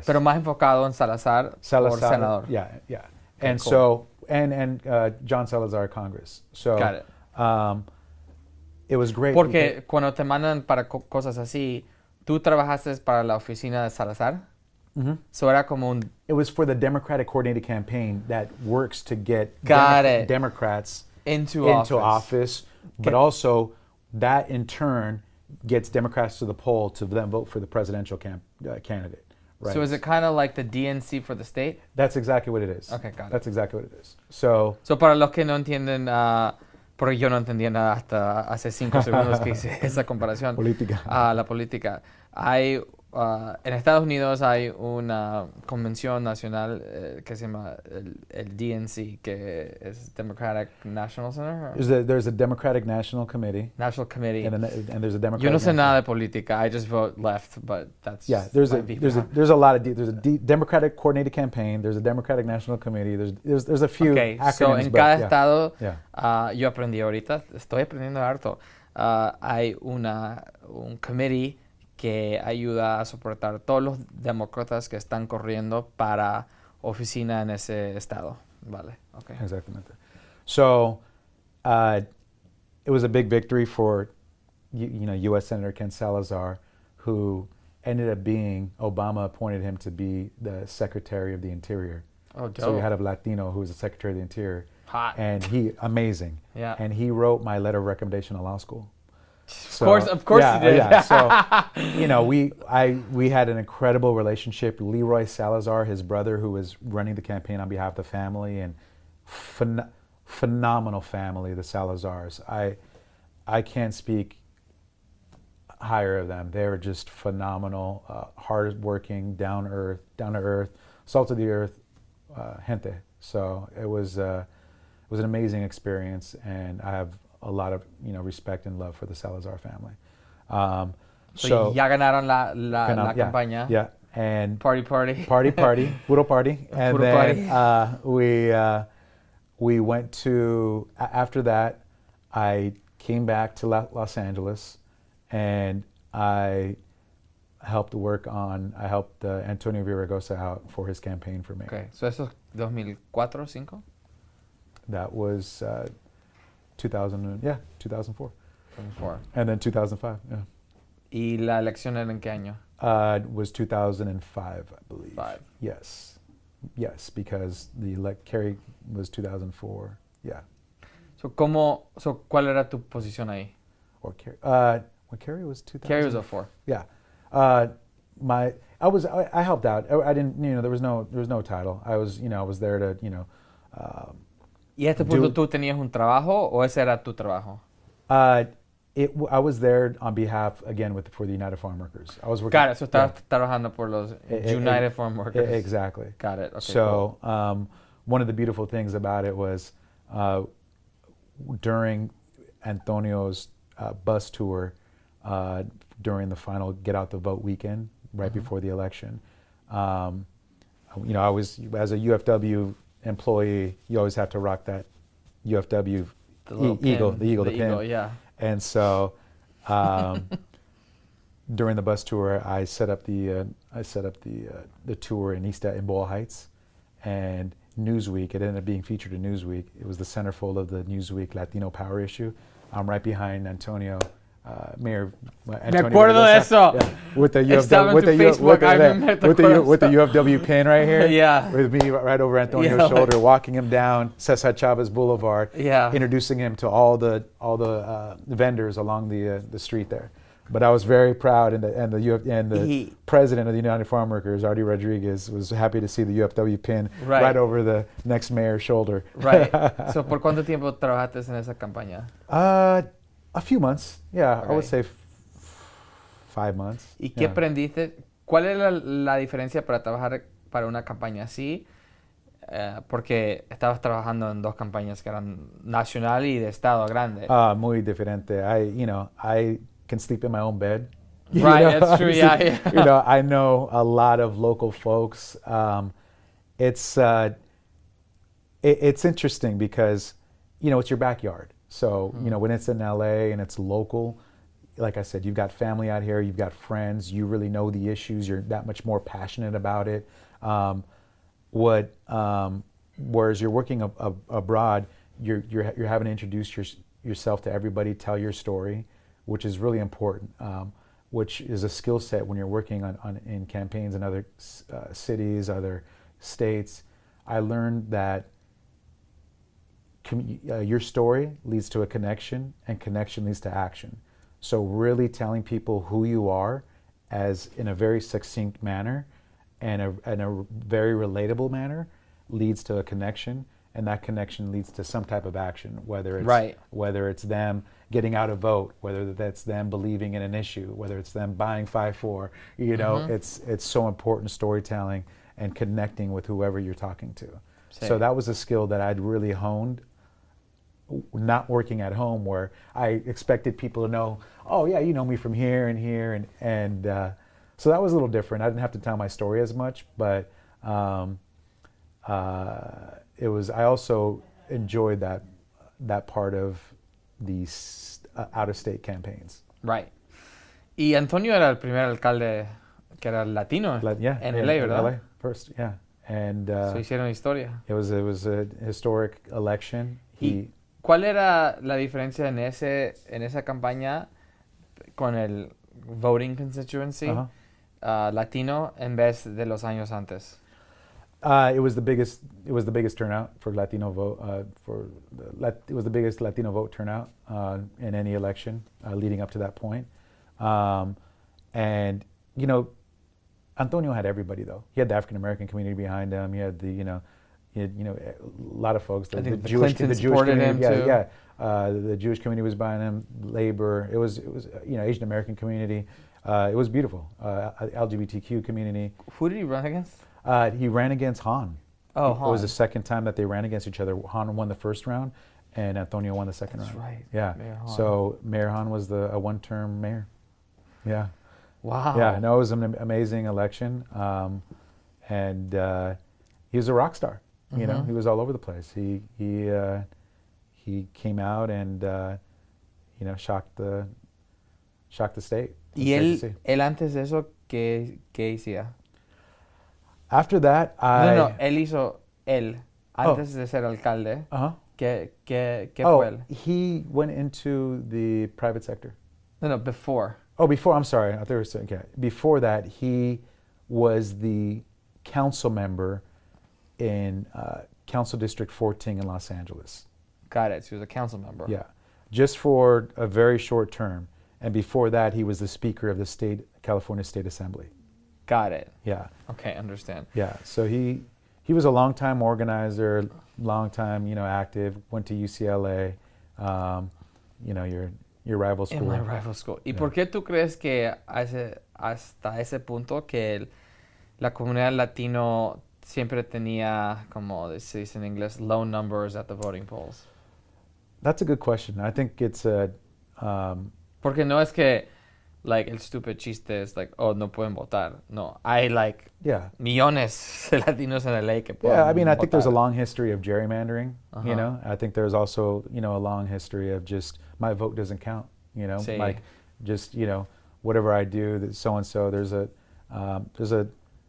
Pero más enfocado en Salazar por senador. Yeah. Okay, and cool. so and John Salazar, Congress. So. Got it. It was great. Porque cuando te mandan para cosas así, ¿tú trabajaste para la oficina de Salazar? Mm-hmm. So era como un... It was for the Democratic coordinated campaign that works to get Democrats into office, but also that in turn gets Democrats to the poll to then vote for the presidential candidate. Right. So is it kind of like the DNC for the state? That's exactly what it is. Okay, got it. That's exactly what it is. So para los que no entienden, porque yo no entendía nada hasta hace 5 segundos que hice esa comparación. Política. La política. Hay, en Estados Unidos hay una convención nacional que se llama el DNC, que es Democratic National Center. There's a Democratic National Committee. National Committee. And there's a Democratic. Yo no sé nada de política. I just vote left, but that's there's a lot of there's a Democratic coordinated campaign. There's a Democratic National Committee. There's a few acronyms. So en cada estado, yo aprendí ahorita, estoy aprendiendo harto. Hay un committee que ayuda a soportar todos los demócratas que están corriendo para oficina en ese estado. Vale, okay. Exactamente. So, it was a big victory for, U.S. Senator Ken Salazar, who ended up being, Obama appointed him to be the Secretary of the Interior. Oh, dope. So you had a Latino who was the Secretary of the Interior. Hot. And he, amazing. Yeah. And he wrote my letter of recommendation to law school. So, of course yeah, he did. Yeah. So, you know, we had an incredible relationship. Leroy Salazar, his brother, who was running the campaign on behalf of the family, and phenomenal family, the Salazars. I can't speak higher of them. They were just phenomenal, hard-working, down to earth, salt of the earth, gente. So it was an amazing experience, and I have a lot of respect and love for the Salazar family. So ya ganaron la yeah, campaña. Yeah, and Party. puro party, and Puro then party. we went to after that. I came back to Los Angeles, and I helped Antonio Villaraigosa out for his campaign for me. Okay, so eso es 2004, 5? That was 2004. 2004. And then 2005, yeah. ¿Y la elección era en qué año? It was 2005, I believe. 5. Yes, because the Kerry was 2004. Yeah. So ¿cuál era tu posición ahí? Or Kerry. When Kerry was 2000. Kerry was 04. Yeah. I helped out. I didn't. There was no title. I was there to. ¿Y a este punto tú tenías un trabajo o ese era tu trabajo? I was there on behalf again for the United Farm Workers. I was working. Got it. So estabas trabajando por los United Farm Workers. Exactly. Got it. Okay, so cool. One of the beautiful things about it was during Antonio's bus tour during the final Get Out the Vote weekend, right before the election. I was, as a UFW employee, you always have to rock that UFW eagle, the pin. Yeah. And so during the bus tour, I set up the tour in Boyle Heights, and Newsweek. It ended up being featured in Newsweek. It was the centerfold of the Newsweek Latino Power issue. I'm right behind Antonio. Mayor Antonio. Me acuerdo de eso. Yeah, with the Estaba en tu Facebook, with the UFW pin right here. Yeah. With me right over Antonio's shoulder, walking him down Cesar Chavez Boulevard. Yeah. Introducing him to all the vendors along the street there. But I was very proud, and the president of the United Farm Workers, Artie Rodriguez, was happy to see the UFW pin right over the next mayor's shoulder. Right. So, ¿por cuánto tiempo trabajaste en esa campaña? A few months, yeah. Okay. I would say 5 months. ¿Y qué aprendiste? ¿Cuál es la diferencia para trabajar para una campaña así? Porque estabas trabajando en dos campañas que eran nacional y de estado grande. Muy diferente. I can sleep in my own bed. Right, that's true. Yeah. I know a lot of local folks. It's interesting because it's your backyard. So, when it's in LA and it's local, like I said, you've got family out here, you've got friends, you really know the issues, you're that much more passionate about it. Whereas you're working abroad, you're having to introduce yourself to everybody, tell your story, which is really important, which is a skill set when you're working in campaigns in other cities, other states. I learned that your story leads to a connection, and connection leads to action. So really telling people who you are in a very succinct manner and a very relatable manner leads to a connection, and that connection leads to some type of action, whether it's them getting out a vote, whether that's them believing in an issue, whether it's them buying 5-4. It's so important, storytelling and connecting with whoever you're talking to. So that was a skill that I'd really honed not working at home, where I expected people to know, oh yeah, you know me from here and here, and so that was a little different. I didn't have to tell my story as much, but it was. I also enjoyed that part of these out-of-state campaigans. Right. Y Antonio era el primer alcalde que era latino en LA, ¿verdad? LA first, yeah. And so hicieron historia. It was a historic election. ¿Cuál era la diferencia en esa campaña con el voting constituency? latino en vez de los años antes? It was the biggest. It was the biggest turnout for Latino vote. It was the biggest Latino vote turnout in any election leading up to that point. And you know, Antonio had everybody though. He had the African American community behind him. He had the he had, a lot of folks. I think the Jewish supported community. him too. Yeah. The Jewish community was behind him. Labor. It was Asian American community. It was beautiful. LGBTQ community. Who did he run against? He ran against Han. Oh, It Han. was the second time that they ran against each other. Han won the first round, and Antonio won the second That's round. right. Yeah. Mayor Han. So Mayor Han was a one-term mayor. Yeah. Wow. Yeah. No, it was an amazing election, and he was a rock star. You know, he was all over the place. He came out and shocked the state. It was ¿Y great to see. él antes de eso qué hacía? After that, No, él hizo Oh. antes de ser alcalde. Uh-huh. ¿Qué fue él? He went into the private sector. No, before. Oh, before, I'm sorry. I thought you were saying, okay. Before that, he was the council member in Council District 14 in Los Angeles. Got it. So he was a council member. Yeah. Just for a very short term. And before that, he was the Speaker of the California State Assembly. Got it. Yeah. Okay, understand. Yeah. So he was a long-time organizer, long-time, active, went to UCLA, your rival school. En my rival school. ¿Y Yeah. por qué tú crees que hasta ese punto que la comunidad latino siempre tenía, como se dice en inglés, low numbers at the voting polls? That's a good question. I think it's Porque no es que, el stupid chiste es, no pueden votar. No, hay, yeah. millones de latinos en LA que pueden Yeah, I mean, I think there's a votar. long history of gerrymandering, Uh-huh. I think there's also, a long history of just, my vote doesn't count, Sí. just, whatever I do, that so-and-so, there's a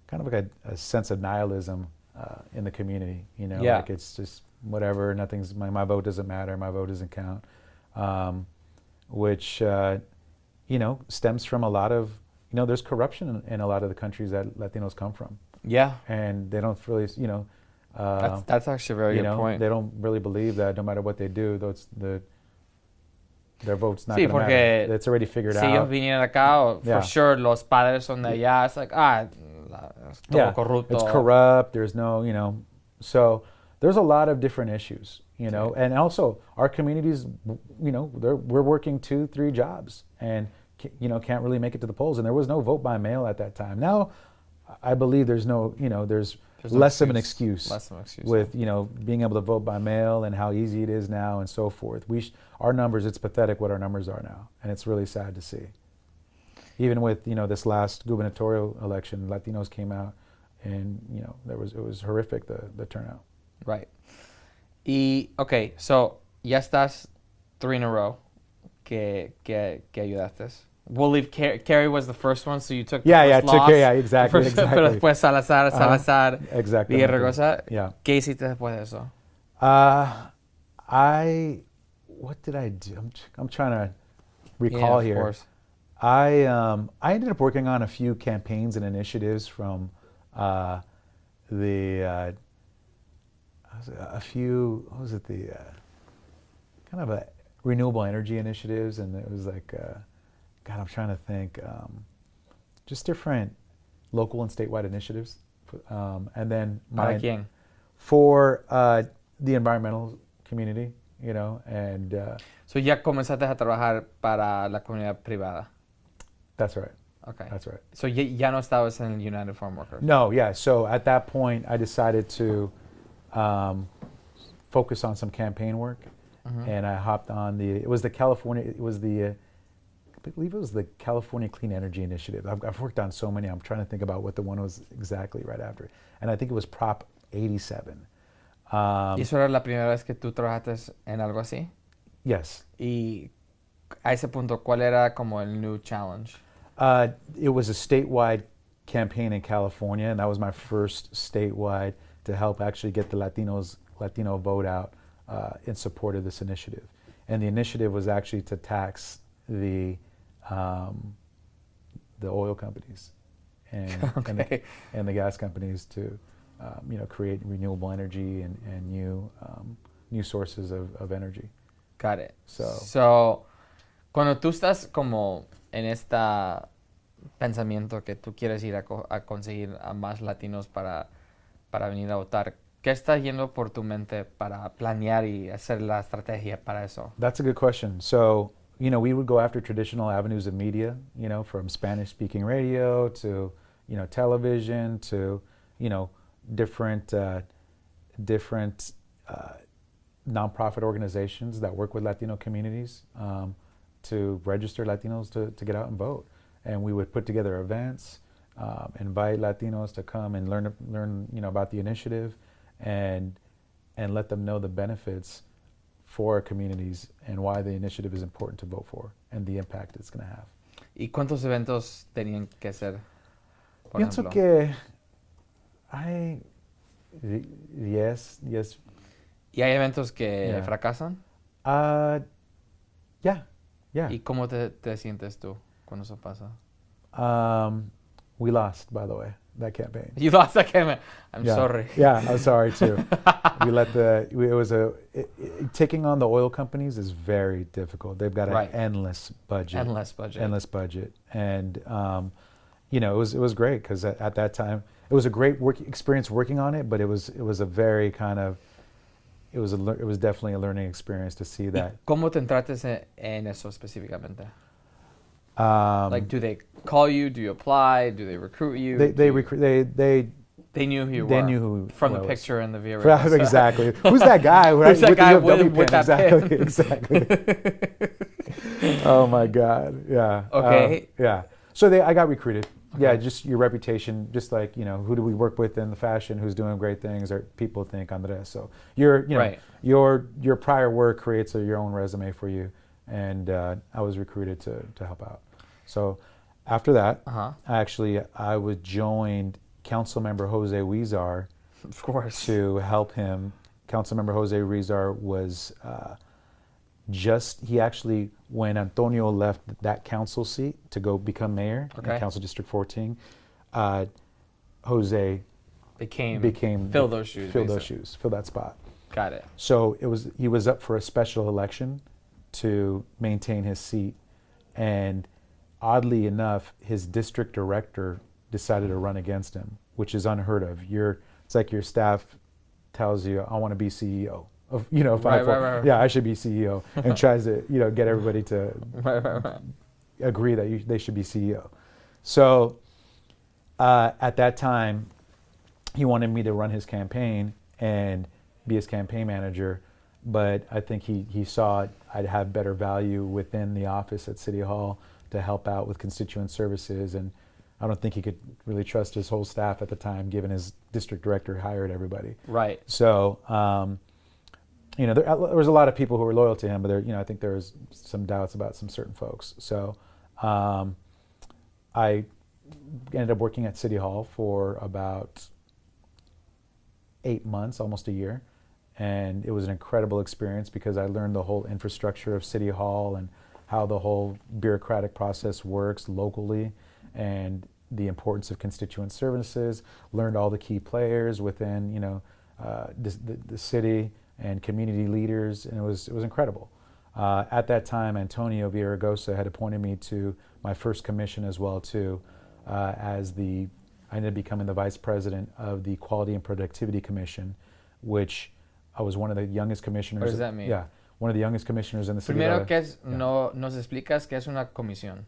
kind of like a sense of nihilism in the community, Yeah. like it's just whatever, my vote doesn't matter, my vote doesn't count, which, stems from a lot of, there's corruption in a lot of the countries that Latinos come from. Yeah, And they don't really, that's actually a very good point. they don't really believe that no matter what they do, their vote's not Sí, going to porque matter. It's already figured si ellos out. vinieran acá, Yeah. for sure, los padres son de allá. It's es todo corrupto. It's corrupt. There's no, so there's a lot of different issues, and also our communities, we're working 2-3 jobs and, can't really make it to the polls. And there was no vote by mail at that time. Now, I believe there's no, there's no less of an excuse. Less of an excuse. With being able to vote by mail and how easy it is now and so forth. Our numbers, it's pathetic what our numbers are now, and it's really sad to see. Even with this last gubernatorial election, Latinos came out, and it was horrific the turnout. Right. Okay, so ya estás 3 in a row que ayudaste. We'll leave Kerry was the first one, so you took the first loss. Exactly. Pero después Salazar, Exactly. Villaraigosa. Yeah. ¿Qué hiciste después de eso? What did I do? I'm trying to recall Of here. course. I ended up working on a few campaigns and initiatives from the kind of a renewable energy initiatives, and it was I'm trying to think, just different local and statewide initiatives, and then ¿Para quién? for the environmental community, and So ya comenzaste a trabajar para la comunidad privada. that's right. Okay. That's right. So ya no estabas en United Farm Workers. No, yeah. So at that point, I decided to focus on some campaign work, and I hopped on I believe it was the California Clean Energy Initiative. I've worked on so many. I'm trying to think about what the one was exactly right after, and I think it was Prop 87. ¿Y eso era la primera vez que tú trabajaste en algo así? Yes. Y a ese punto, ¿cuál era como el new challenge? It was a statewide campaign in California, and that was my first statewide to help actually get the Latino vote out in support of this initiative. And the initiative was actually to tax the oil companies and the gas companies to create renewable energy and new sources of energy. Got it. So cuando tú estás como en esta pensamiento que tú quieres ir a conseguir a más latinos para venir a votar, ¿qué está yendo por tu mente para planear y hacer la estrategia para eso? That's a good question. So, we would go after traditional avenues of media, from Spanish-speaking radio to, television to, different nonprofit organizations that work with Latino communities to register Latinos to get out and vote. And we would put together events, invite Latinos to come and learn about the initiative, and let them know the benefits for our communities and why the initiative is important to vote for and the impact it's going to have. ¿Y cuántos eventos tenían que ser? Por Pienso ejemplo? que hay 10. ¿Y hay eventos que Yeah. fracasan? Yeah. ¿Y cómo te sientes tú cuando eso pasa? We lost, by the way, that campaign. You lost that game. I'm Yeah. sorry. Yeah, I'm sorry too. Taking on the oil companies is very difficult. They've got an Right. endless budget. Endless budget. And it was great because at that time it was a great experience working on it, but it was a very kind of it was definitely a learning experience to see that. ¿Cómo te entraste en eso específicamente? Like, Do they call you? Do you apply? Do they recruit you? they knew who you they were knew who from who the I was. picture in the VRS. Exactly. Who's that guy? Who's that guy the UFW with pin? that Exactly. pin? Oh my God. Yeah. Okay. Yeah. So I got recruited. Okay. Yeah, just your reputation, just like, who do we work with in the fashion, who's doing great things, or people think Andres. So Right. your prior work creates your own resume for you. And I was recruited to help out. So after that, I was joined Councilmember Jose Huizar, Of course. to help him. Councilmember Jose Huizar was he actually, when Antonio left that council seat to go become mayor in Council District 14, Jose became fill those shoes. fill that spot. Got it. So he was up for a special election to maintain his seat, and oddly enough, his district director decided to run against him, which is unheard of. It's like your staff tells you, "I want to be CEO." Right. Yeah, I should be CEO, and tries to get everybody to Right. agree that they should be CEO. So at that time, he wanted me to run his campaign and be his campaign manager, but I think he saw I'd have better value within the office at City Hall to help out with constituent services, and I don't think he could really trust his whole staff at the time, given his district director hired everybody. Right. So there was a lot of people who were loyal to him, but I think there was some doubts about some certain folks. So I ended up working at City Hall for about 8 months, almost a year. And it was an incredible experience because I learned the whole infrastructure of City Hall and how the whole bureaucratic process works locally and the importance of constituent services, learned all the key players within, the city and community leaders, and it was incredible. At that time, Antonio Villaraigosa had appointed me to my first commission as well too, I ended up becoming the vice president of the Quality and Productivity Commission, which I was one of the youngest commissioners. What does that mean? Yeah, one of the youngest commissioners in the city. Primero, nos explicas qué es una comisión.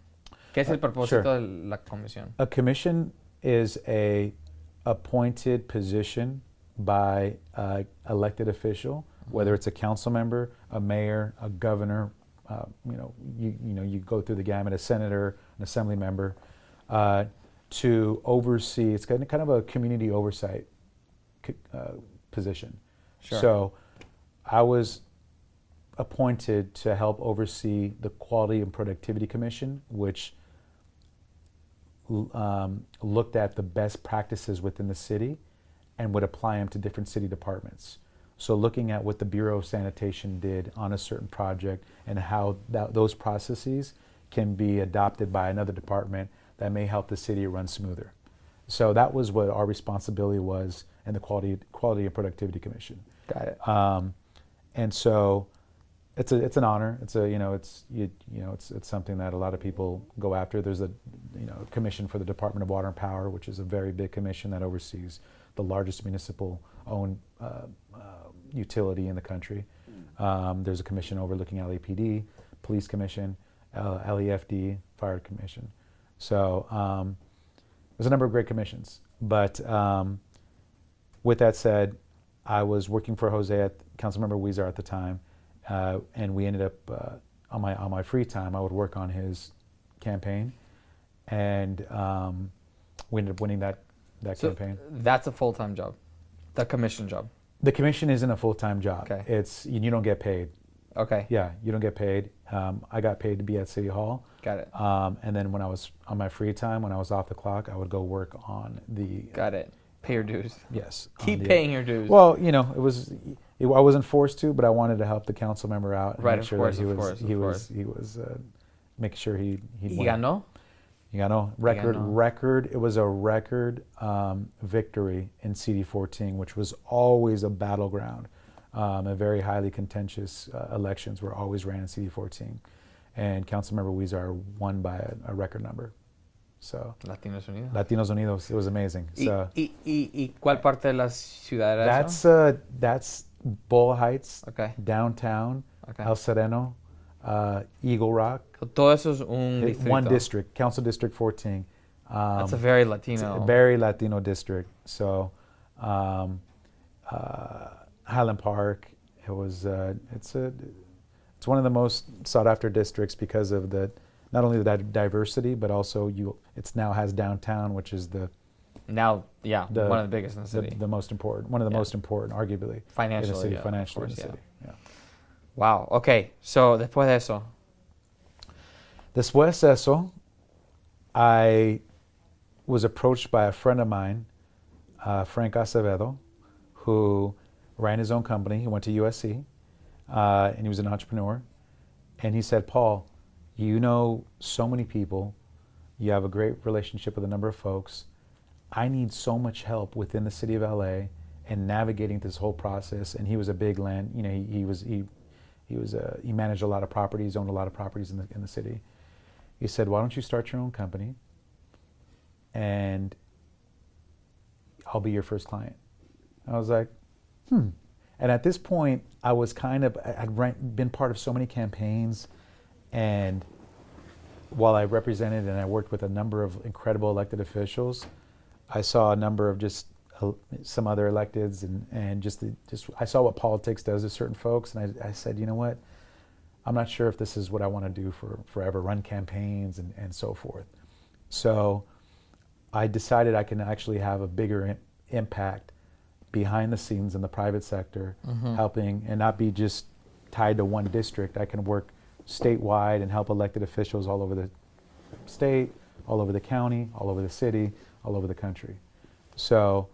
¿Qué es el propósito de la comisión? A commission is a appointed position by an elected official, whether it's a council member, a mayor, a governor, you go through the gamut, a senator, an assembly member, to oversee. It's kind of a community oversight position. Sure. So I was appointed to help oversee the Quality and Productivity Commission, which looked at the best practices within the city and would apply them to different city departments. So looking at what the Bureau of Sanitation did on a certain project and how those processes can be adopted by another department that may help the city run smoother. So that was what our responsibility was in the Quality and Productivity Commission. Got it. And so it's an honor. It's it's something that a lot of people go after. There's a commission for the Department of Water and Power, which is a very big commission that oversees the largest municipal-owned utility in the country. There's a commission overlooking LAPD, Police Commission, LEFD, Fire Commission. So there's a number of great commissions. But with that said, I was working for Jose, Councilmember Huizar at the time, and we ended up on my free time I would work on his campaign, and we ended up winning that campaign. That's a full-time job, the commission job. The commission isn't a full-time job. Okay. It's you don't get paid. Okay. Yeah, you don't get paid. I got paid to be at City Hall. Got it. And then when I was on my free time, when I was off the clock, I would go work on the. Got it. Pay your dues. Yes. Keep paying your dues. Well, I wasn't forced to, but I wanted to help the council member out. And Right, make of sure course, that he of was making sure he ¿Y ganó? Record. It was a record victory in CD14, which was always a battleground. A very highly contentious elections were always ran in CD14, and Councilmember Huizar won by a record number. So Latinos Unidos. Latinos Unidos, it was amazing. So ¿Y cuál parte de la ciudad era eso? that's Bowl Heights, Okay. downtown, Okay. El Sereno, Eagle Rock. So todo eso es un distrito. One district, Council District 14. That's a very Latino. It's a very Latino district. So Highland Park, it's one of the most sought after districts because of not only the diversity, but also it now has downtown, which is one of the biggest in the city. The most important, one of the most important, arguably, financially, in the city, yeah, financially of in the course, city. Yeah. Wow. Okay. So después de eso. Después de eso, I was approached by a friend of mine, Frank Acevedo, who ran his own company. He went to USC, and he was an entrepreneur. And he said, Paul, you know so many people. You have a great relationship with a number of folks. I need so much help within the city of LA and navigating this whole process. And he was a big land. He managed a lot of properties, owned a lot of properties in the city. He said, why don't you start your own company, and I'll be your first client. I was like, And at this point, I'd been part of so many campaigns, and while I represented and I worked with a number of incredible elected officials, I saw a number of just some other electeds, and just I saw what politics does to certain folks, and I said, you know what? I'm not sure if this is what I want to do for forever, run campaigns and so forth. So I decided I can actually have a bigger impact behind the scenes in the private sector, helping and not be just tied to one district. I can work statewide and help elected officials all over the state, all over the county, all over the city, all over the country. So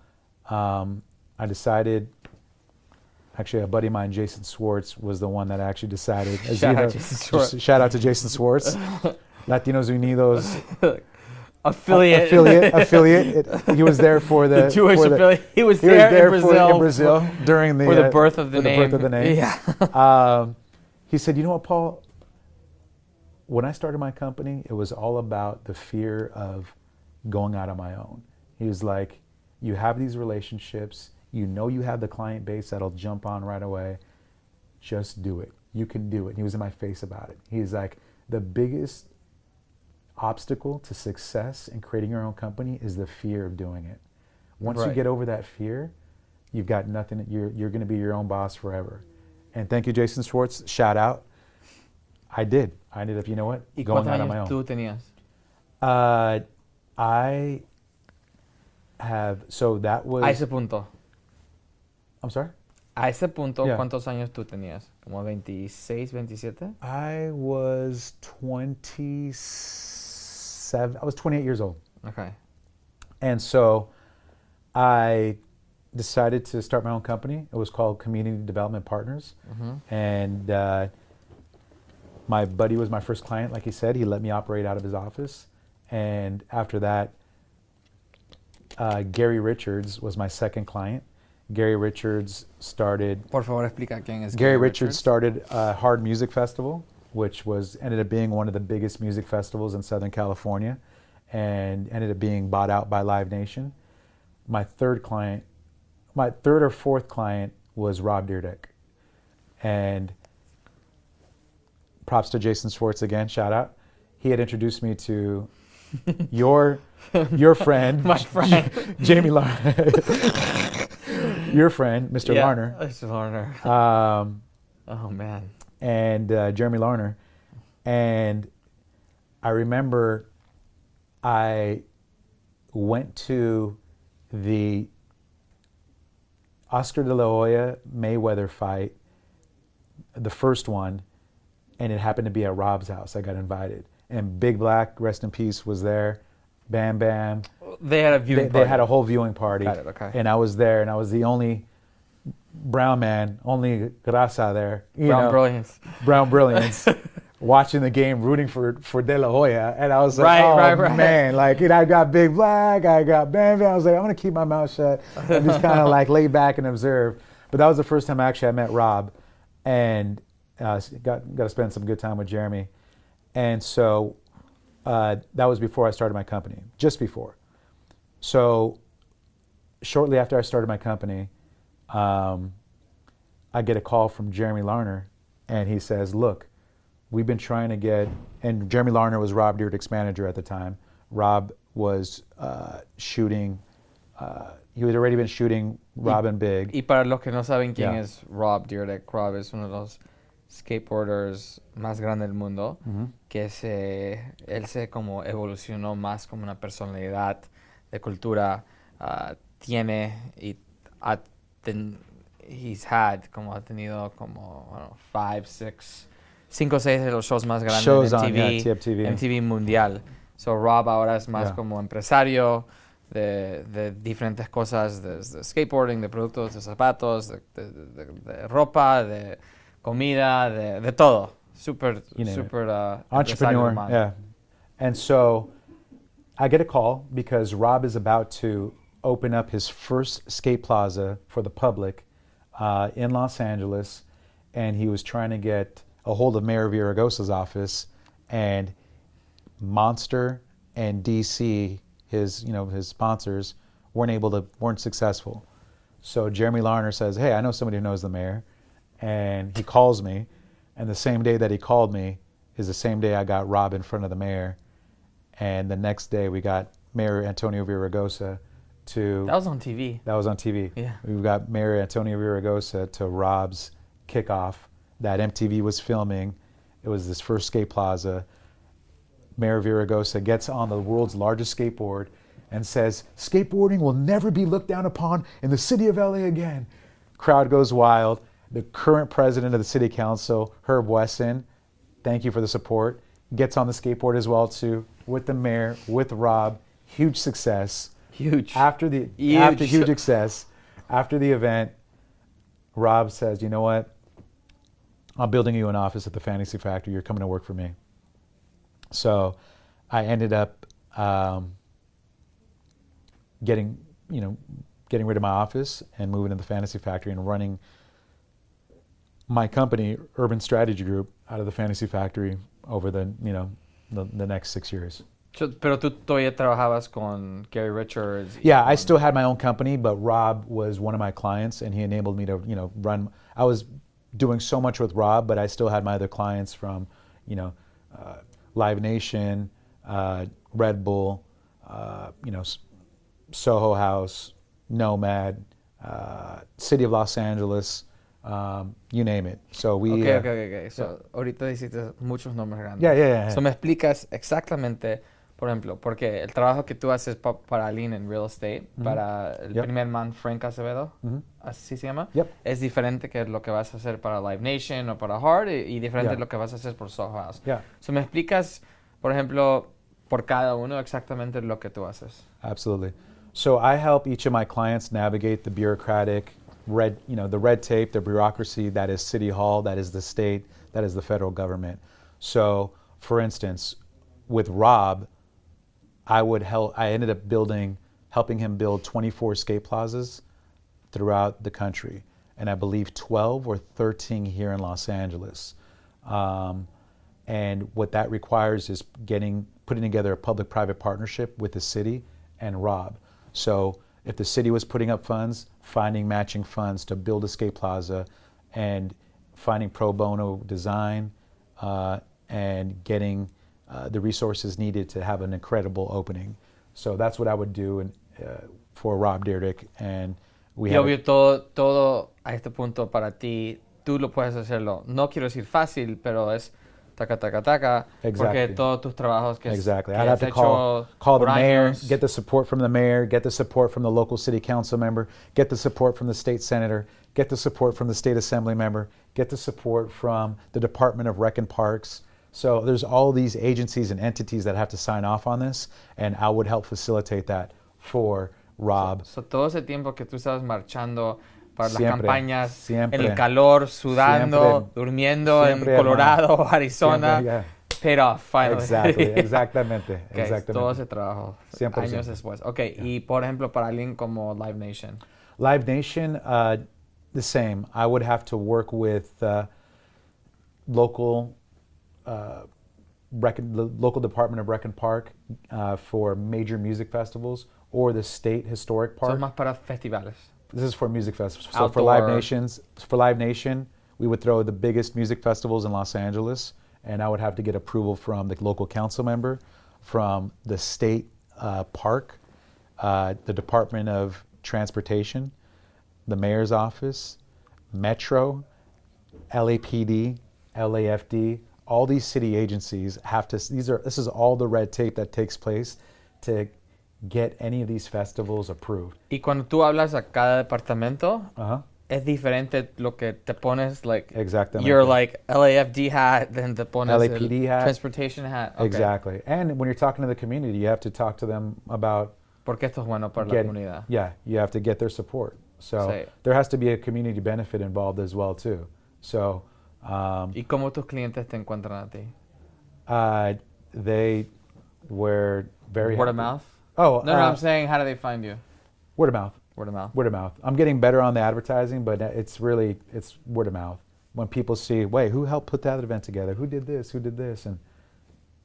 I decided, actually a buddy of mine, Jason Swartz, was the one that actually decided. Shout out to Jason Swartz. Latinos Unidos. Affiliate. He was there for the Jewish affiliate. He was there in Brazil during the for the birth of the name. Yeah. He said, you know what, Paul? When I started my company, it was all about the fear of going out on my own. He was like, you have these relationships, you know you have the client base that'll jump on right away. Just do it. You can do it. He was in my face about it. He's like, the biggest obstacle to success in creating your own company is the fear of doing it. Once you get over that fear, you've got nothing. You're going to be your own boss forever. And thank you, Jason Swartz. Shout out. I did. I ended up, you know what? Going out on my own. ¿Tú tenías? I have, so that was... A ese punto. I'm sorry? A ese punto, Yeah. ¿cuántos años tú tenías? ¿Como 26, 27? I was 27. I was 28 years old. Okay. And so I decided to start my own company. It was called Community Development Partners. And my buddy was my first client, like he said. He let me operate out of his office. And after that, Gary Richards was my second client. Gary Richards started. Por favor, explica quién es Gary Richards started a Hard Music Festival, which ended up being one of the biggest music festivals in Southern California, and ended up being bought out by Live Nation. My third or fourth client was Rob Dyrdek, and props to Jason Schwartz again. Shout out. He had introduced me to your friend, my friend, Jamie Larner. Your friend, Mr. Larner. Mr. Larner. Oh man. And Jeremy Larner. And I remember I went to the Oscar de la Hoya Mayweather fight, the first one, and it happened to be at Rob's house. I got invited. And Big Black, rest in peace, was there. Bam Bam. They had a viewing party. They had a whole viewing party. Got it, okay. And I was there, and I was the only brown man, only grasa there. Brilliance. Brown brilliance. Watching the game, rooting for De La Hoya. And I was like, right. man, like, I got Big Black, I got Bam Bam. I was like, I'm going to keep my mouth shut and just kind of like lay back and observe. But that was the first time actually I met Rob, and got to spend some good time with Jeremy. And so that was before I started my company, just before. So shortly after I started my company, I get a call from Jeremy Larner, and he says, look, we've been trying to get, and Jeremy Larner was Rob Dyrdek's manager at the time. Rob was shooting, he had already been shooting Rob and Big. Y para los que no saben quién es Rob Dyrdek, Rob es uno de los skateboarders más grandes del mundo, que él se como evolucionó más como una personalidad de cultura, tiene y ha tenido como 5 o 6 de los shows más grandes de MTV mundial. So Rob ahora es más como empresario de diferentes cosas, desde skateboarding, de productos, de zapatos, de ropa, de comida, de todo. Super entrepreneur. Yeah. And so I get a call because Rob is about to open up his first skate plaza for the public in Los Angeles, and he was trying to get a hold of Mayor Villaraigosa's office, and Monster and DC, his sponsors, weren't successful. So Jeremy Larner says, hey, I know somebody who knows the mayor, and he calls me, and the same day that he called me is the same day I got Rob in front of the mayor, and the next day we got Mayor Antonio Villaraigosa to... That was on TV. That was on TV. Yeah. We got Mayor Antonio Villaraigosa to Rob's kickoff that MTV was filming. It was this first skate plaza. Mayor Villaraigosa gets on the world's largest skateboard and says, skateboarding will never be looked down upon in the city of LA again. Crowd goes wild. The current president of the city council, Herb Wesson, thank you for the support, gets on the skateboard as well too, with the mayor, with Rob. Huge success. Huge. After huge success, after the event, Rob says, you know what? I'm building you an office at the Fantasy Factory. You're coming to work for me. So I ended up getting rid of my office and moving to the Fantasy Factory and running my company, Urban Strategy Group, out of the Fantasy Factory over the next 6 years. Pero tú todavía trabajabas con Gary Richards. Yeah, I still had my own company, but Rob was one of my clients, and he enabled me to, run. I was doing so much with Rob, but I still had my other clients from, Live Nation, Red Bull, Soho House, Nomad, City of Los Angeles, you name it. So we. Okay. So ahorita dijiste muchos nombres grandes. Yeah. So me explicas exactamente, por ejemplo, porque el trabajo que tú haces para Aline en real estate, para el primer man Frank Acevedo, así se llama, es diferente que lo que vas a hacer para Live Nation o para Hard y diferente lo que vas a hacer por Soho House. So me explicas, por ejemplo, por cada uno exactamente lo que tú haces. Absolutely. So I help each of my clients navigate the bureaucratic the red tape, the bureaucracy that is City Hall, that is the state, that is the federal government. So, for instance, with Rob, I ended up building helping him build 24 skate plazas throughout the country, and I believe 12 or 13 here in Los Angeles. And what that requires is putting together a public-private partnership with the city and Rob. So if the city was putting up funds, finding matching funds to build a skate plaza, and finding pro bono design, and getting the resources needed to have an incredible opening. So that's what I would do for Rob Dyrdek. And y obvio todo a este punto para ti, tú lo puedes hacerlo. No quiero decir fácil, pero es taca, taca, taca, porque todos tus trabajos que exactly. que I'd have has to call the mayor, años. get the support from the mayor, get the support from the local city council member, get the support from the state senator, get the support from the state assembly member, get the support from the Department of Rec and Parks. So there's all these agencies and entities that have to sign off on this, and I would help facilitate that for Rob. So todo ese tiempo que tú estabas marchando para Siempre, las campañas, siempre. en el calor, sudando, Siempre. durmiendo Siempre, en Colorado, Arizona, Siempre, yeah. paid off finally. Exactamente. Okay, Exactamente. todo ese trabajo, 100%. años después. Okay, Yeah. y por ejemplo para alguien como Live Nation. Live Nation, the same. I would have to work with local local Department of Rec and Park for major music festivals, or the state historic park. Son más para festivales. This is for music festivals. So Outdoor. for Live Nation, we would throw the biggest music festivals in Los Angeles, and I would have to get approval from the local council member, from the state park, the Department of Transportation, the mayor's office, Metro, LAPD, LAFD. All these city agencies have to. This is all the red tape that takes place to get any of these festivals approved. Y cuando tú hablas a cada departamento, Uh-huh. es diferente lo que te pones, like, Exactamente. you're like LAFD hat, then te pones LAPD hat. transportation hat. Okay. Exactly. And when you're talking to the community, you have to talk to them about Porque esto es bueno para la getting, comunidad. yeah, you have to get their support. So Sí. there has to be a community benefit involved as well too. So ¿Y cómo tus clientes te encuentran a ti? they were very Word of happy. mouth? Oh, No, I'm saying, how do they find you? word of mouth. Word of mouth. Word of mouth. I'm getting better on the advertising, but it's word of mouth. When people see, wait, who helped put that event together? Who did this? Who did this? And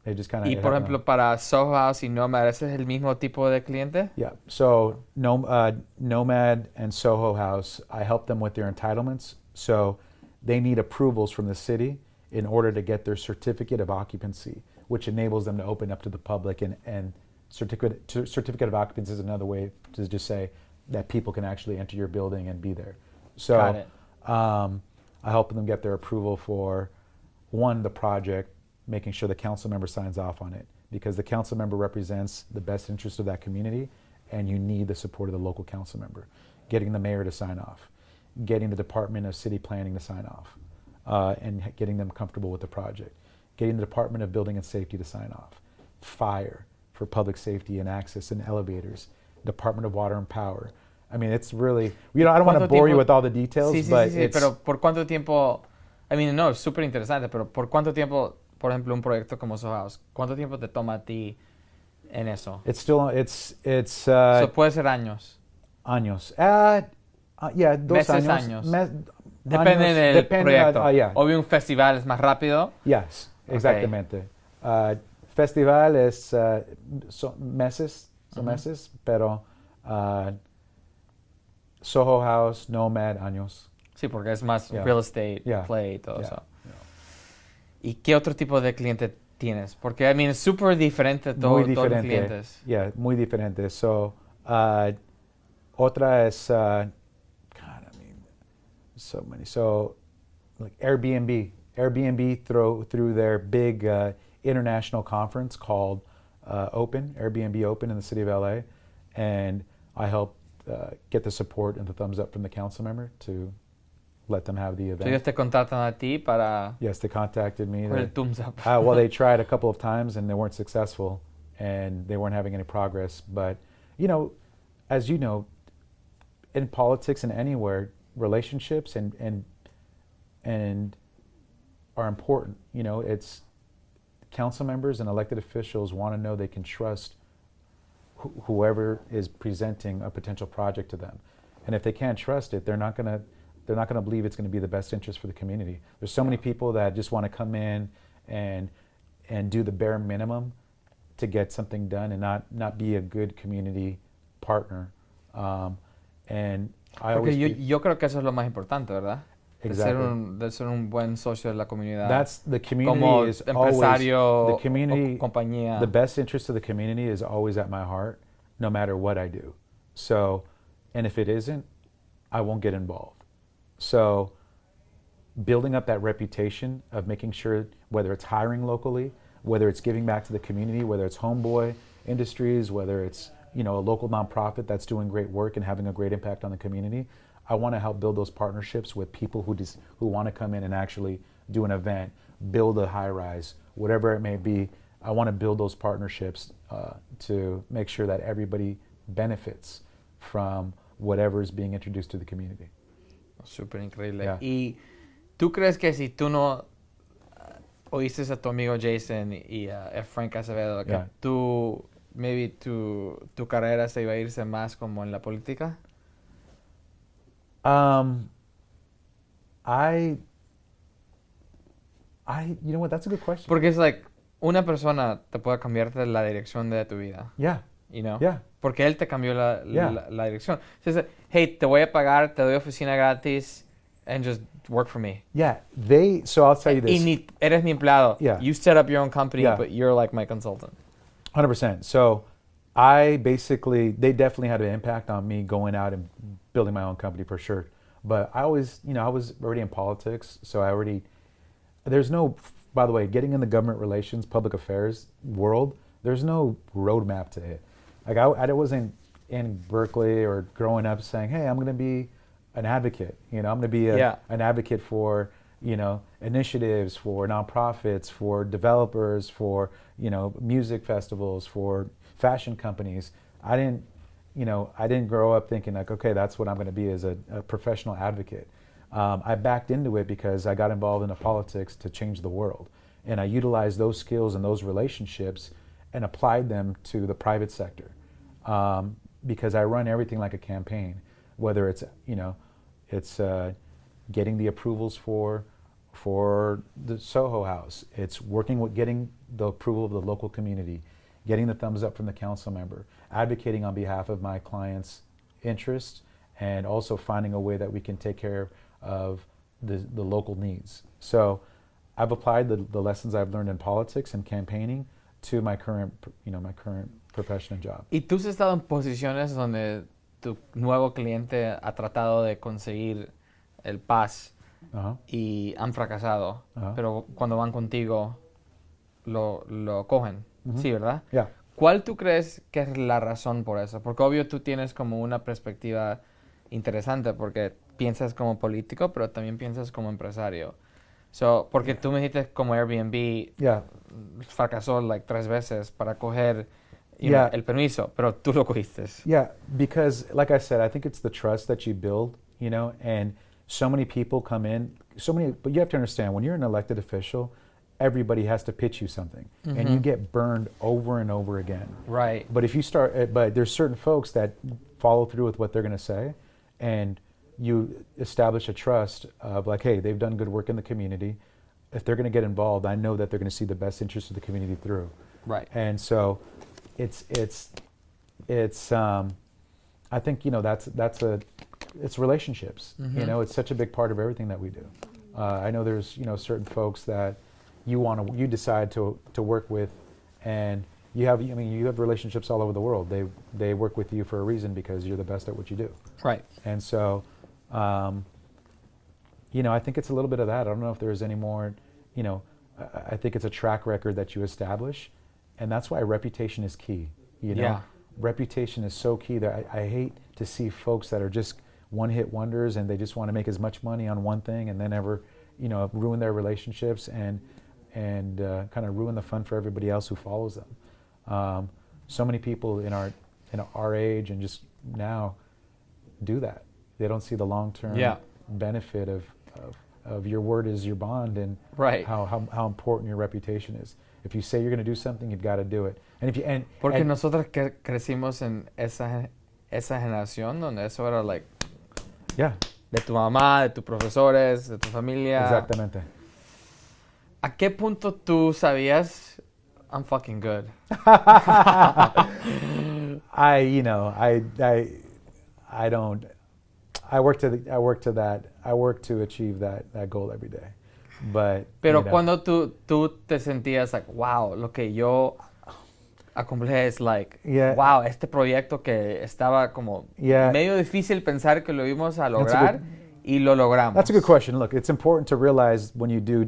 they just kind of. Y por ejemplo, para Soho House y Nomad, ¿ese es el mismo tipo de cliente? Yeah. So Nomad and Soho House, I help them with their entitlements. So they need approvals from the city in order to get their certificate of occupancy, which enables them to open up to the public. And certificate of occupancy is another way to just say that people can actually enter your building and be there. So Got it. I help them get their approval for, one, the project, making sure the council member signs off on it, because the council member represents the best interest of that community, and you need the support of the local council member. Getting the mayor to sign off, getting the Department of City Planning to sign off, and getting them comfortable with the project, getting the Department of Building and Safety to sign off, fire for public safety and access and elevators, Department of Water and Power. I mean, it's really, I don't want to bore you with all the details, but sí, it's... pero ¿por cuánto tiempo? I mean, no, es súper interesante, pero ¿por cuánto tiempo, por ejemplo, un proyecto como Soho House, cuánto tiempo te toma a ti en eso? It's still, So puede ser años. años. Yeah, 2 Meses, años. años. Depende del proyecto. Yeah. Obvio, un festival es más rápido. Yes, exactamente. Festival es son meses, pero Soho House, Nomad, años. Sí, porque es más Yeah. real estate, Yeah. play y todo Yeah. eso. ¿Y qué otro tipo de cliente tienes? Porque, I mean, es súper diferente Muy todos los diferente. clientes. Yeah, muy diferente. So, otra es, God, I mean, so many. So, like Airbnb. Airbnb through their big international conference called Airbnb Open in the city of LA, and I helped get the support and the thumbs up from the council member to let them have the event. So ellos te contratan a ti para Yes, they contacted me. por el thumbs up. Well, they tried a couple of times and they weren't successful, and they weren't having any progress. But, as you know, in politics and anywhere, relationships and are important. It's council members and elected officials want to know they can trust whoever is presenting a potential project to them. And if they can't trust it, they're not gonna believe it's gonna be the best interest for the community. There's so many people that just want to come in and do the bare minimum to get something done and not be a good community partner. And I Porque always yo creo que eso es lo más importante, ¿verdad? Exactly. De ser un buen socio de la comunidad. That's the community Como is empresario always the community. o compañía. The best interest of the community is always at my heart, no matter what I do. So, and if it isn't, I won't get involved. So, building up that reputation of making sure, whether it's hiring locally, whether it's giving back to the community, whether it's homeboy industries, whether it's a local nonprofit that's doing great work and having a great impact on the community, I want to help build those partnerships with people who want to come in and actually do an event, build a high-rise, whatever it may be. I want to build those partnerships to make sure that everybody benefits from whatever is being introduced to the community. Súper increíble. Yeah. ¿Y tú crees que si tú no oíste a tu amigo Jason y a Frank Acevedo, que Yeah. maybe tu carrera se iba a irse más como en la política? You know what, that's a good question. Porque es like, una persona te puede cambiarte la dirección de tu vida. Yeah, You know? yeah. Porque él te cambió Yeah. la dirección. So dice, hey, te voy a pagar, te doy oficina gratis, and just work for me. Yeah, so I'll tell you Y this. eres mi empleado. Yeah. You set up your own company, Yeah. but you're like my consultant. 100%. So they definitely had an impact on me going out and building my own company for sure. But I always, I was already in politics, so there's no, by the way, getting in the government relations, public affairs world, there's no roadmap to it. Like I wasn't in Berkeley or growing up saying, hey, I'm going to be an advocate. I'm going to be an advocate for, initiatives, for nonprofits, for developers, for, music festivals, for fashion companies. I didn't grow up thinking like, okay, that's what I'm going to be as a professional advocate. I backed into it because I got involved in the politics to change the world. And I utilized those skills and those relationships and applied them to the private sector. Because I run everything like a campaign, whether it's, it's getting the approvals for the Soho House. It's working with getting the approval of the local community, getting the thumbs up from the council member, advocating on behalf of my clients' interests, and also finding a way that we can take care of the local needs. So I've applied the lessons I've learned in politics and campaigning to my current profession and job. ¿Y tú has estado en posiciones donde tu nuevo cliente ha tratado de conseguir el paz Uh-huh. y han fracasado, Ajá. pero cuando van contigo lo cogen? Ujú. Sí, ¿verdad? Yeah. ¿Cuál tú crees que es la razón por eso? Porque obvio tú tienes como una perspectiva interesante porque piensas como político, pero también piensas como empresario. So, porque tú me dijiste como Airbnb Yeah. fracasó like 3 veces para coger Yeah. el permiso, pero tú lo cogiste. Yeah, because like I said, I think it's the trust that you build, and so many people come in, but you have to understand, when you're an elected official, everybody has to pitch you something, and you get burned over and over again. Right. But if you but there's certain folks that follow through with what they're going to say, and you establish a trust of like, hey, they've done good work in the community. If they're going to get involved, I know that they're going to see the best interest of the community through. Right. And so, it's I think it's relationships. It's such a big part of everything that we do. I know there's certain folks that you decide to work with, and you have relationships all over the world. They work with you for a reason because you're the best at what you do. Right. And so, I think it's a little bit of that. I don't know if there's any more. I think it's a track record that you establish, and that's why reputation is key. Yeah. Reputation is so key that I hate to see folks that are just one-hit wonders and they just want to make as much money on one thing and then never, ruin their relationships and kind of ruin the fun for everybody else who follows them. So many people in our age and just now do that. They don't see the long-term benefit of of your word is your bond, and Right. how important your reputation is. If you say you're going to do something, you've got to do it. And if you Porque and nosotros crecimos en esa generación donde eso era like yeah, de tu mamá, de tus profesores, de tu familia. exactamente. ¿A qué punto tú sabías I'm fucking good? I work to achieve that goal every day. But Pero cuando tú te sentías like, wow, lo que yo acumulé es like, Yeah. wow, este proyecto que estaba como Yeah. medio difícil pensar que lo íbamos a lograr y lo logramos. That's a good question. Look, it's important to realize when you do,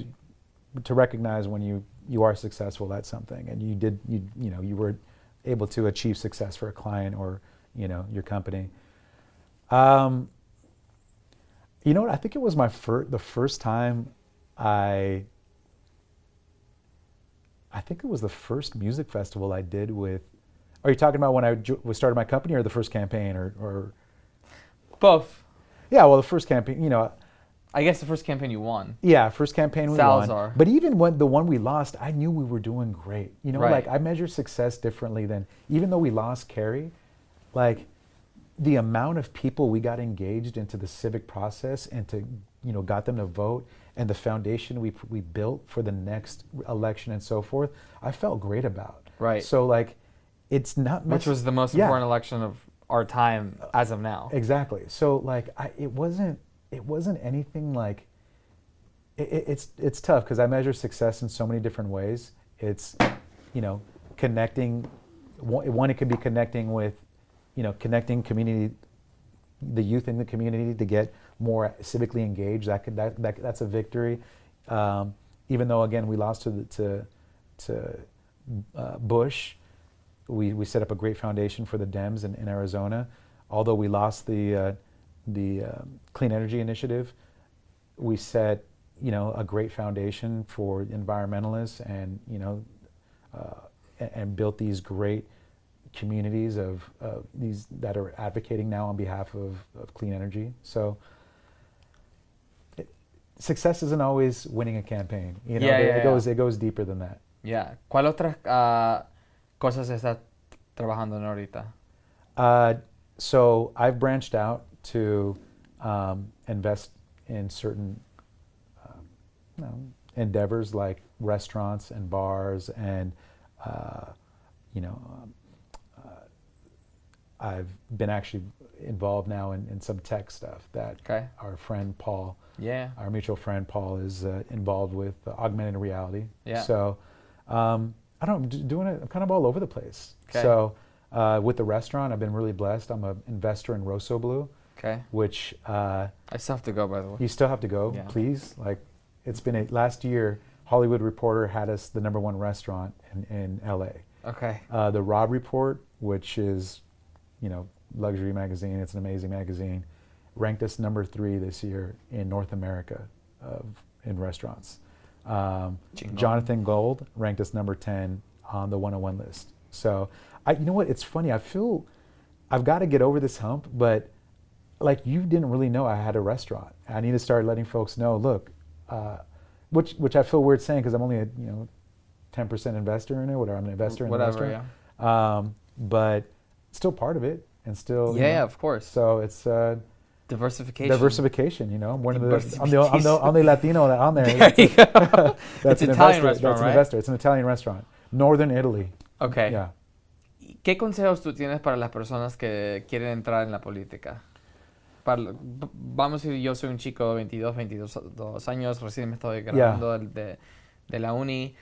to recognize when you are successful at something, and you were able to achieve success for a client or your company. You know what? I think it was the first time I think it was the first music festival I did with. Are you talking about when I started my company, or the first campaign, or? Both. Yeah, well, the first campaign, I guess the first campaign you won. Yeah, first campaign we Salazar. won. But even when the one we lost, I knew we were doing great. Right. Like I measure success differently than, even though we lost Carrie, like the amount of people we got engaged into the civic process and to, got them to vote, and the foundation we built for the next election and so forth, I felt great about. Right. So like, it's not much. Which was the most important election of our time as of now. Exactly. So like, it wasn't anything like, it's tough because I measure success in so many different ways. It's, connecting, one, it could be connecting with, connecting community, the youth in the community to get more civically engaged. That's a victory. Even though again we lost to Bush, we set up a great foundation for the Dems in Arizona. Although we lost the Clean Energy Initiative, we set a great foundation for environmentalists, and and built these great communities of these that are advocating now on behalf of clean energy. So success isn't always winning a campaign. It goes deeper than that. Yeah. ¿Cuál otras cosas estás trabajando en ahorita? So I've branched out to invest in certain endeavors like restaurants and bars, and I've been actually involved now in some tech stuff that our friend Paul, our mutual friend Paul, is involved with augmented reality. Yeah. So I don't doing it. I'm kind of all over the place. Okay. So with the restaurant, I've been really blessed. I'm an investor in Rosso Blue. Okay. Which I still have to go, by the way. You still have to go, please. Like, it's been last year, Hollywood Reporter had us the #1 restaurant in LA. Okay. The Rob Report, which is, luxury magazine, it's an amazing magazine, ranked us #3 this year in North America in restaurants. Jonathan Gold ranked us #10 on the 101 list. So, you know what? It's funny. I feel I've got to get over this hump, but like, you didn't really know I had a restaurant. I need to start letting folks know. Look, which I feel weird saying because I'm only a 10% investor in it. Whatever, I'm an investor in the restaurant. Yeah. But still part of it, and still. Yeah, of course. So it's diversification. Diversification. I'm one of the only Latino on there. There you go. That's It's an Italian investor. restaurant, That's an right? investor. It's an Italian restaurant, Northern Italy. Okay. Yeah. ¿Qué consejos tú tienes para las personas que quieren entrar en la política? Vamos a decir, yo soy un chico de 22 años, recién me estoy graduando de la uni.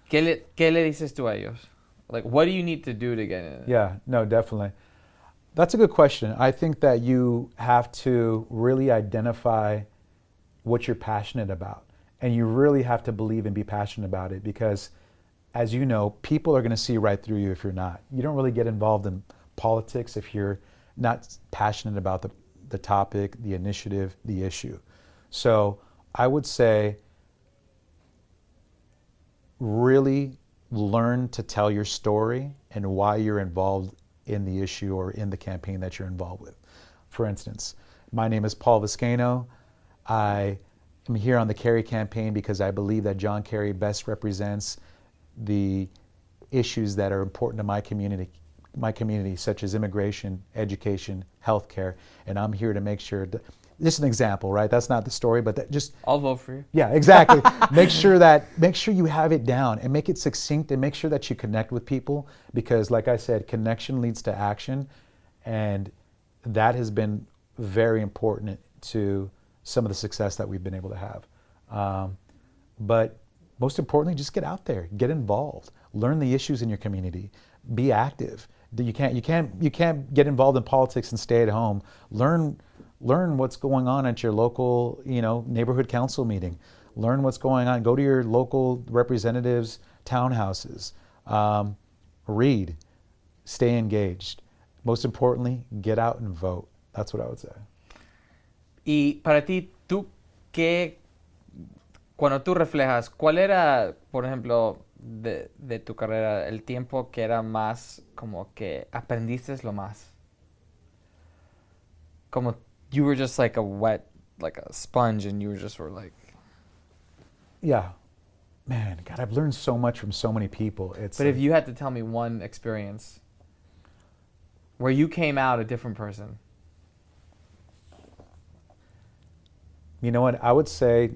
¿Qué le dices tú a ellos? Like, what do you need to do to get in? Yeah, no, definitely. That's a good question. I think that you have to really identify what you're passionate about. And you really have to believe and be passionate about it, because, as you know, people are going to see right through you if you're not. You don't really get involved in politics if you're not passionate about the topic, the initiative, the issue. So I would say really learn to tell your story and why you're involved in the issue or in the campaign that you're involved with. For instance, my name is Paul Vizcaino. I I'm here on the Kerry campaign because I believe that John Kerry best represents the issues that are important to my community, such as immigration, education, healthcare, and I'm here to make sure that, just an example, right? That's not the story, but that just, I'll vote for you. yeah, exactly. make sure you have it down and make it succinct and make sure that you connect with people, because like I said, connection leads to action, and that has been very important to some of the success that we've been able to have. But most importantly, just get out there, get involved, learn the issues in your community, be active. You can't get involved in politics and stay at home. Learn what's going on at your local, neighborhood council meeting. Learn what's going on. Go to your local representatives' townhouses. Read. Stay engaged. Most importantly, get out and vote. That's what I would say. Y para ti, cuando tú reflejas, ¿cuál era, por ejemplo, de tu carrera, el tiempo que era más como que aprendiste lo más? Como you were just like a sponge, and you were just sort of like... Yeah. Man, God, I've learned so much from so many people. But if you had to tell me one experience where you came out a different person. You know what? I would say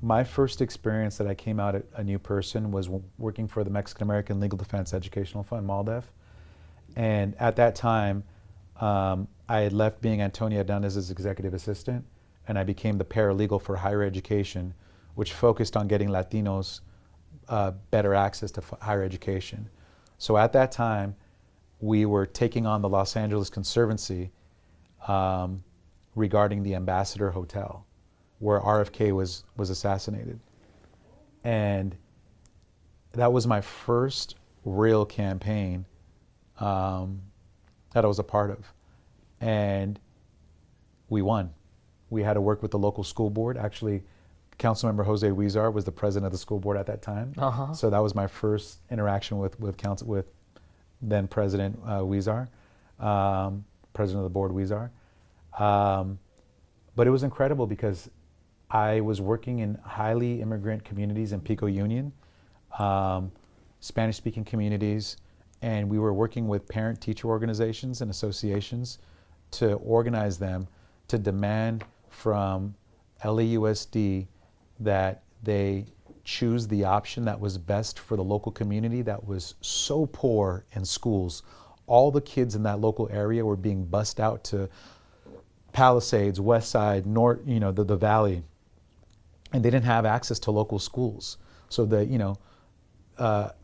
my first experience that I came out a new person was working for the Mexican American Legal Defense Educational Fund, MALDEF. And at that time, I had left being Antonio Hernandez's executive assistant, and I became the paralegal for higher education, which focused on getting Latinos better access to higher education. So at that time, we were taking on the Los Angeles Conservancy regarding the Ambassador Hotel, where RFK was assassinated. And that was my first real campaign that I was a part of. And we won. We had to work with the local school board. Actually, Councilmember Jose Huizar was the president of the school board at that time. Uh-huh. So that was my first interaction with then President Huizar, president of the board Huizar. But it was incredible because I was working in highly immigrant communities in Pico Union, Spanish-speaking communities, and we were working with parent-teacher organizations and associations to organize them to demand from LAUSD that they choose the option that was best for the local community that was so poor in schools. All the kids in that local area were being bussed out to Palisades, West Side, North, the Valley, and they didn't have access to local schools. So there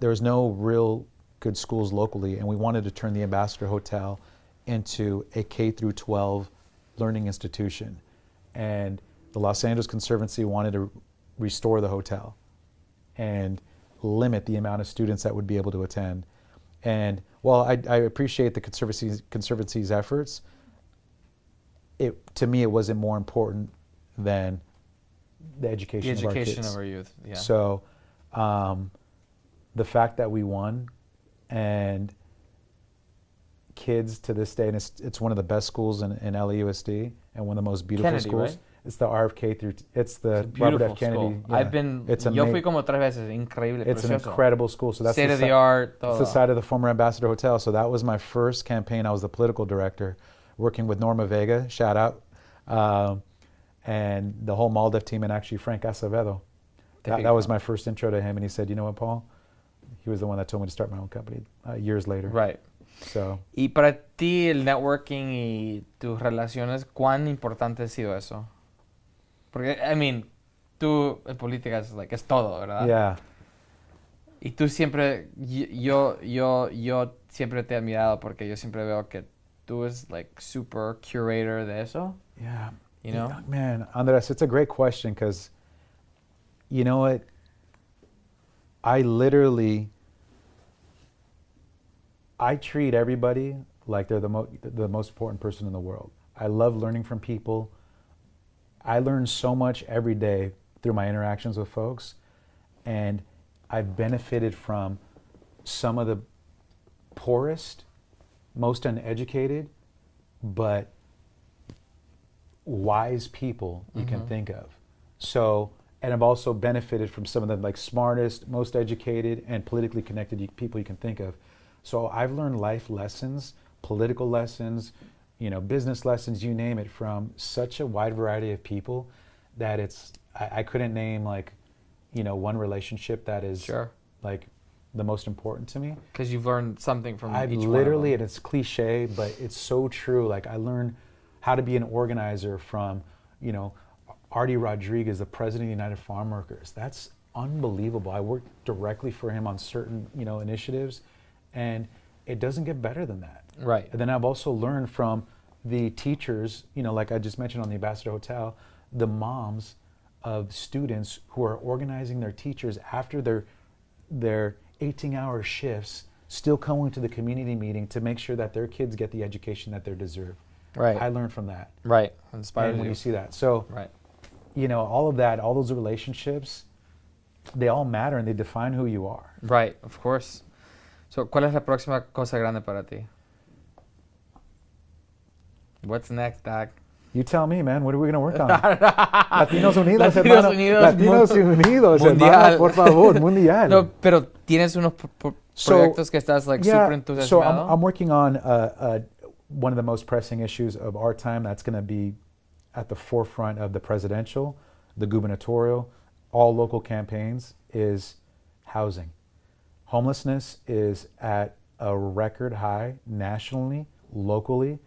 was no real good schools locally, and we wanted to turn the Ambassador Hotel into a K through 12 learning institution. And the Los Angeles Conservancy wanted to restore the hotel and limit the amount of students that would be able to attend. And while I appreciate the Conservancy's efforts, to me it wasn't more important than the education of our kids. Of our youth, yeah. So the fact that we won, and kids to this day, and it's one of the best schools in LAUSD and one of the most beautiful Kennedy, schools. Right? It's the RFK through. It's the It's Robert F. beautiful Kennedy. school. Yeah. Yo fui como 3 veces, increíble, It's an precioso. incredible school. So that's State of the art, It's todo. the side of the former Ambassador Hotel. So that was my first campaign. I was the political director, working with Norma Vega. Shout out, and the whole MALDEF team, and actually Frank Acevedo. That was my first intro to him, and he said, "You know what, Paul?" He was the one that told me to start my own company years later. Right. So. Y para ti el networking y tus relaciones, ¿cuán importante ha sido eso? Porque, tú en política es todo, ¿verdad? Yeah. Y tú siempre, yo siempre te he admirado porque yo siempre veo que tú es super curator de eso. Yeah. You know? Yeah, man, Andres, it's a great question because, you know what? I treat everybody like they're the most important person in the world. I love learning from people. I learn so much every day through my interactions with folks, and I've benefited from some of the poorest, most uneducated, but wise people you can think of. So, and I've also benefited from some of the like smartest, most educated, and politically connected people you can think of. So I've learned life lessons, political lessons, business lessons, you name it, from such a wide variety of people that I couldn't name like, one relationship that is Sure. like the most important to me. Because you've learned something from I've each literally, one and it's cliche, but it's so true. Like I learned how to be an organizer from, Artie Rodriguez, the president of the United Farm Workers. That's unbelievable. I worked directly for him on certain, initiatives, and it doesn't get better than that. Right. And then I've also learned from the teachers, like I just mentioned on the Ambassador Hotel, the moms of students who are organizing their teachers after their 18-hour shifts, still coming to the community meeting to make sure that their kids get the education that they deserve. Right. I learned from that. Right. Inspired And when you. you see that. So, Right. all of that, all those relationships, they all matter and they define who you are. Right, of course. So, ¿cuál es la próxima cosa grande para ti? What's next, Dak? You tell me, man, what are we going to work on? Latinos Unidos, Latinos hermano. Unidos, Latinos Unidos, mundial. hermano, por favor, mundial. No, pero tienes unos proyectos que estás super entusiasmado. So I'm working on one of the most pressing issues of our time that's going to be at the forefront of the presidential, the gubernatorial, all local campaigns is housing. Homelessness is at a record high nationally, locally.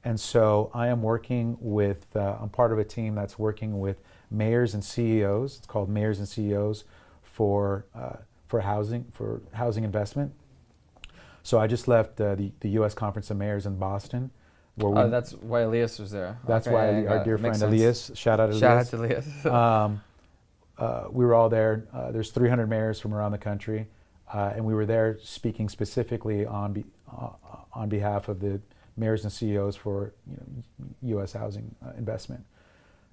And so I am working with, I'm part of a team that's working with mayors and CEOs. It's called Mayors and CEOs for housing investment. So I just left the U.S. Conference of Mayors in Boston. Where That's why Elias was there. That's Okay, why our dear friend Elias, shout out Elias. Shout out to Elias. We were all there. There's 300 mayors from around the country, and we were there speaking specifically on behalf of the mayors and CEOs for U.S. housing investment.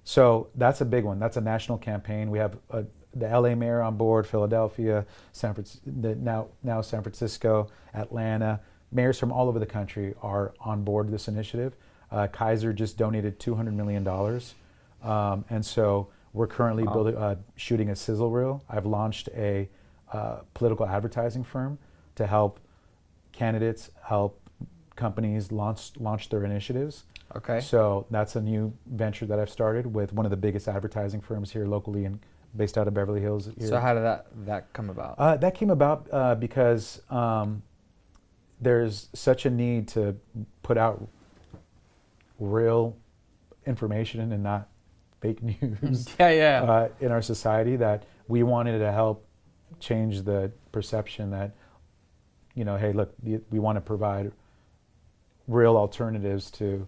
So that's a big one. That's a national campaign. We have the L.A. mayor on board, Philadelphia, now San Francisco, Atlanta. Mayors from all over the country are on board this initiative. Kaiser just donated $200 million. And so we're currently shooting a sizzle reel. I've launched a political advertising firm to help candidates, help companies launch their initiatives. Okay. So that's a new venture that I've started with one of the biggest advertising firms here locally and based out of Beverly Hills. Here. So how did that come about? That came about because there's such a need to put out real information and not fake news in our society, that we wanted to help change the perception that, hey, look, we want to provide real alternatives to,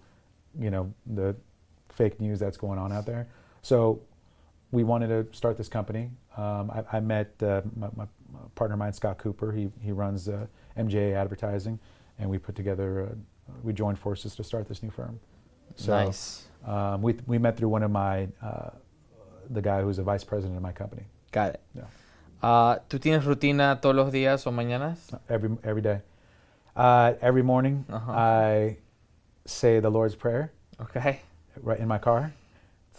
the fake news that's going on out there. So we wanted to start this company. I met my partner of mine, Scott Cooper. He runs MJA Advertising, and we put together, we joined forces to start this new firm. So, nice. We met through one of the guy who's a vice president of my company. Got it. Yeah. ¿Tú tienes rutina todos los días o mañanas? Every day. Every morning, I say the Lord's Prayer. Okay. Right in my car.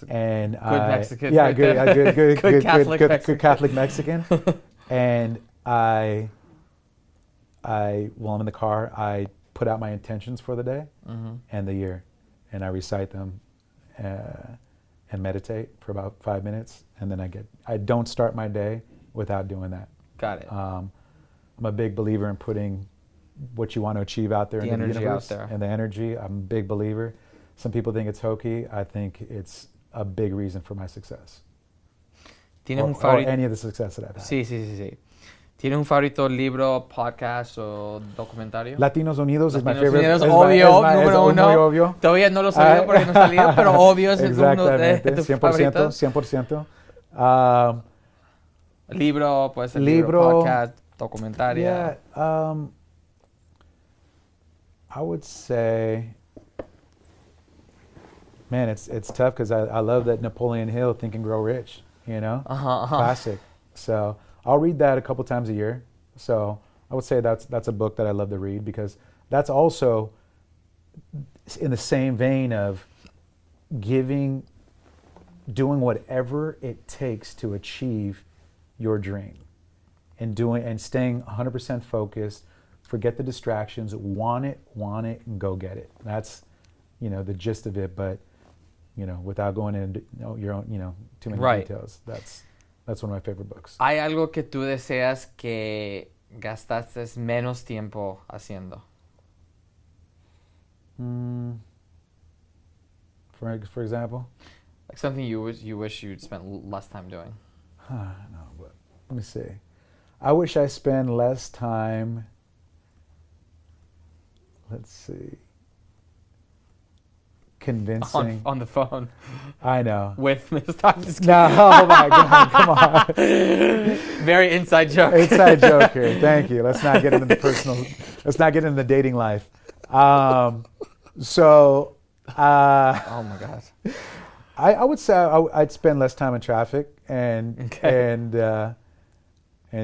And good Mexican. Yeah, right good, there. good Catholic Mexican. Catholic Mexican. And while I'm in the car, I put out my intentions for the day and the year, and I recite them and meditate for about 5 minutes, and then I don't start my day without doing that. Got it. I'm a big believer in putting what you want to achieve out there The into the energy universe, out there. and the energy. I'm a big believer. Some people think it's hokey. I think it's a big reason for my success. ¿Tienes un Or favorito? any of the success that I've had. Sí. ¿Tienes un favorito libro, podcast o documentario? Latinos Unidos is my Latinos favorite. Unidos, es obvio, es número uno. Muy obvio. Todavía no lo sabía porque no ha salido, pero obvio es uno de Exactamente, tus 100%, favoritos. 100%. Libro, puede ser Libro, podcast, documentario. Yeah, I would say, man, it's tough because I love that Napoleon Hill, Think and Grow Rich, classic. So I'll read that a couple times a year. So I would say that's a book that I love to read, because that's also in the same vein of giving doing whatever it takes to achieve your dream, and staying 100% focused. Forget the distractions. Want it, and go get it. That's, the gist of it. But, without going into your own, too many Right. details. That's one of my favorite books. ¿Hay algo que tú deseas que gastaste menos tiempo haciendo? For example, Like something you wish you'd spent less time doing. no, but let me see. I wish I spent less time. Let's see. Convincing. On the phone I know. with Mr. Thomas. No, oh my God, come on. Very inside joke. Inside joke here. Thank you. Let's not get into the personal. Let's not get into the dating life. So. Oh my God. I would say I'd spend less time in traffic and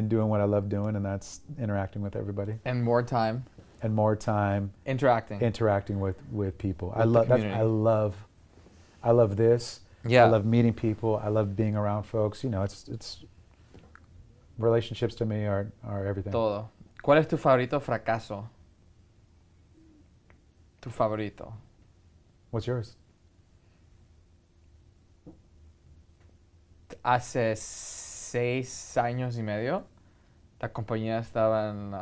doing what I love doing, and that's interacting with everybody. And more time And more time interacting with people. With the community. I love this. Yeah. I love meeting people. I love being around folks. It's relationships to me are everything. todo. ¿Cuál es tu favorito fracaso? Tu favorito. What's yours? Hace 6 años y medio, la compañía estaba en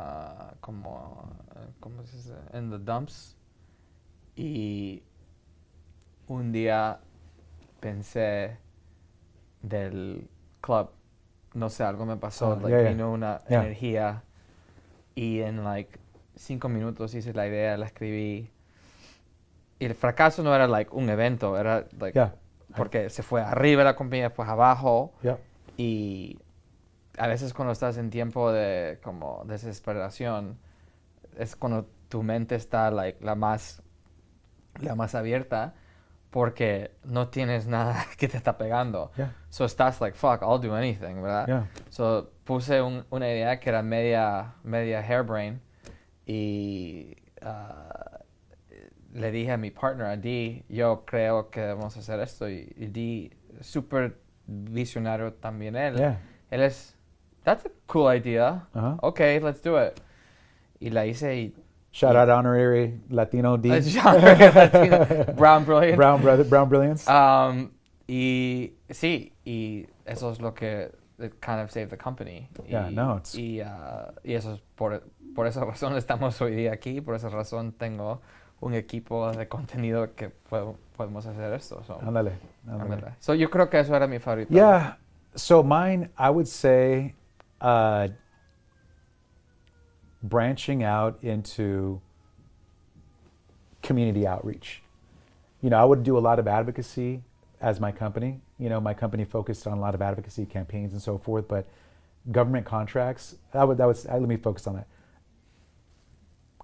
¿cómo se dice? En the dumps. Y un día pensé del club, no sé, algo me pasó, vino una energía y en 5 minutos hice la idea, la escribí. Y el fracaso no era un evento, era porque se fue arriba la compañía, después abajo. Yeah. Y a veces cuando estás en tiempo de como desesperación, es cuando tu mente está la más abierta, porque no tienes nada que te está pegando. Yeah. So estás fuck, I'll do anything, ¿verdad? Yeah. So puse una idea que era media hairbrain y le dije a mi partner, a Dee, yo creo que vamos a hacer esto. Y Dee, súper visionario también él. Yeah. Él es, that's a cool idea. Uh-huh. Okay, let's do it. Y la hice y... Shout out honorary Latino D. Brown Brilliant. Brown Brilliance. Y sí, y eso es lo que it kind of saved the company. Yeah, no, it's... Y eso es por esa razón estamos hoy día aquí, por esa razón tengo un equipo de contenido que podemos hacer esto. So. Ándale. So yo creo que eso era mi favorito. Yeah. So mine, I would say, branching out into community outreach. I would do a lot of advocacy as my company. My company focused on a lot of advocacy campaigns and so forth, but government contracts, let me focus on that.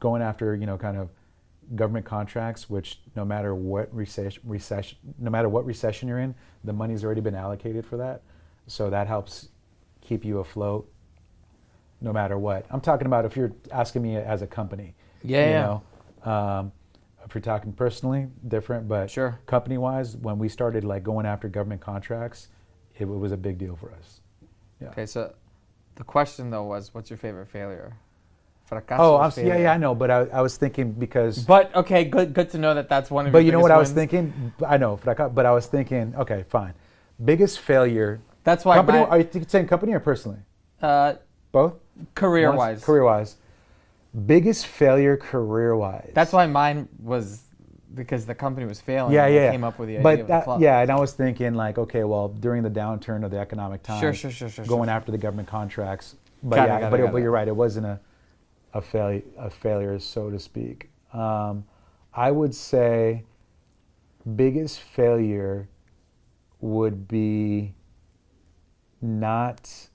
Going after, kind of government contracts, which no matter what recession you're in, the money's already been allocated for that. So that helps keep you afloat no matter what. I'm talking about if you're asking me as a company. Yeah. If you're talking personally, different, but sure. Company-wise, when we started going after government contracts, it was a big deal for us. Yeah. Okay, so the question though was, what's your favorite failure? Fracaso. Yeah, I know, but I was thinking because. But okay, good to know that that's one of. But your you know what biggest I was wins. thinking? I know, but I was thinking, okay, fine. Biggest failure. That's why. Company? Are you saying company or personally? Both. Career-wise. Career-wise. Biggest failure career-wise. That's why mine was because the company was failing. Yeah. I came up with the idea of the club. Yeah, and I was thinking okay, well, during the downturn of the economic times, Sure. going after the government contracts. But Got it. but you're right. It wasn't a failure, so to speak. I would say biggest failure would be not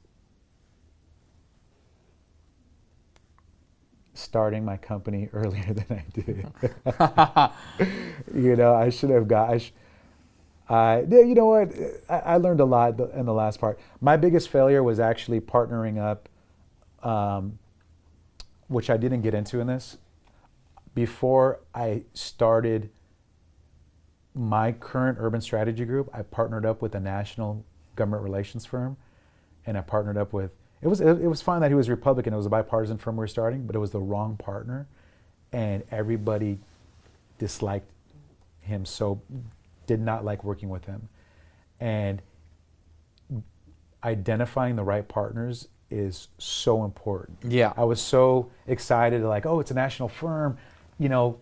starting my company earlier than I did. I should have you know what? I learned a lot in the last part. My biggest failure was actually partnering up, which I didn't get into in this. Before I started my current urban strategy group, I partnered up with a national government relations firm, and I partnered up with, it was fine that he was Republican, it was a bipartisan firm we were starting, but it was the wrong partner, and everybody disliked him, so did not like working with him. And identifying the right partners is so important. Yeah. I was so excited, like, oh, it's a national firm, you know,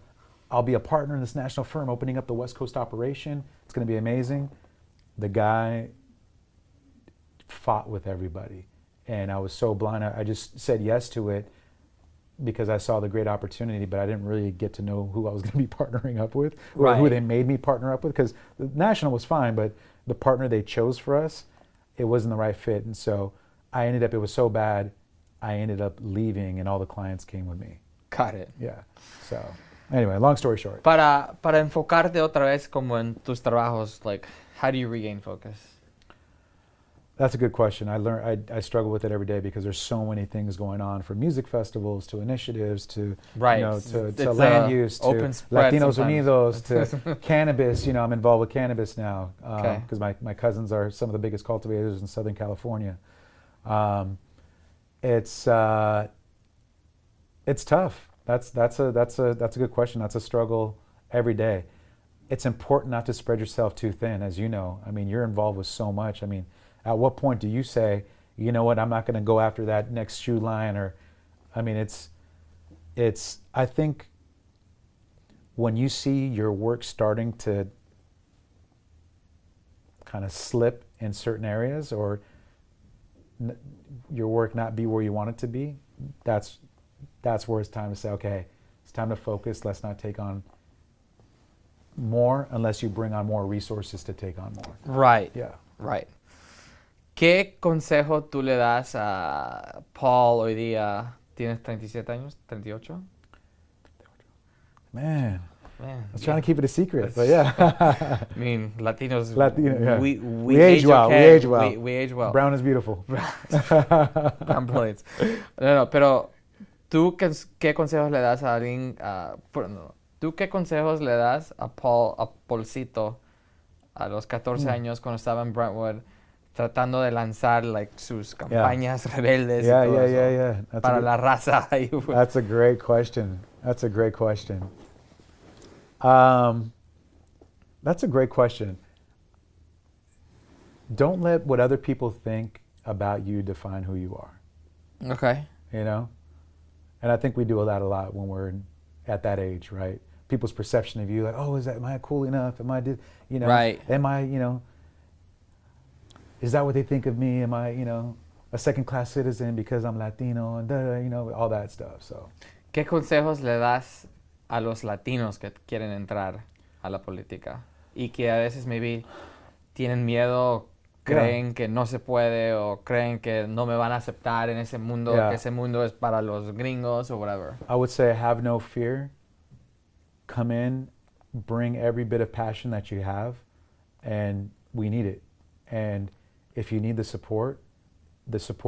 I'll be a partner in this national firm opening up the West Coast operation. It's going to be amazing. The guy fought with everybody, and I was so blind. I just said yes to it because I saw the great opportunity, but I didn't really get to know who I was going to be partnering up with, or who they made me partner up with, because the national was fine, but the partner they chose for us, it wasn't the right fit. And so it was so bad, I ended up leaving, and all the clients came with me. Got it. Yeah. So anyway, long story short. Para enfocarte otra vez como en tus trabajos, like, how do you regain focus? That's a good question. I struggle with it every day because there's so many things going on, from music festivals to initiatives to to land use to Latinos Unidos to cannabis. You know, I'm involved with cannabis now because my cousins are some of the biggest cultivators in Southern California. It's tough. That's a good question. That's a struggle every day. It's important not to spread yourself too thin, as you know. I mean, you're involved with so much. I mean, at what point do you say, you know what, I'm not going to go after that next shoe line? Or, I mean, I think when you see your work starting to kind of slip in certain areas, or your work not be where you want it to be, that's where it's time to say, okay, it's time to focus. Let's not take on more unless you bring on more resources to take on more. Right. Yeah. Right. ¿Qué consejo tú le das a Paul hoy día? ¿Tienes 37 años? ¿38? Man, I was trying to keep it a secret, but yeah. I mean, Latinos, yeah. we age well. okay. We age well. We age well. Brown is beautiful. Brown brilliance. No, pero ¿tú qué consejos le das a alguien? ¿Tú qué consejos le das a Paulcito a los 14 años cuando estaba en Brentwood, tratando de lanzar sus campañas rebeldes y todo eso para la raza? That's a great question. That's a great question. Don't let what other people think about you define who you are. Okay. You know? And I think we do that a lot when we're at that age, right? People's perception of you, like, oh, am I cool enough? Am I, right. Am I, is that what they think of me? Am I, a second-class citizen because I'm Latino and all that stuff. So, ¿qué consejos le das a los latinos que quieren entrar a la política y que a veces maybe tienen miedo, creen que no se puede, o creen que no me van a aceptar en ese mundo, que ese mundo es para los gringos or whatever? I would say have no fear. Come in, bring every bit of passion that you have, and we need it. And if you need the support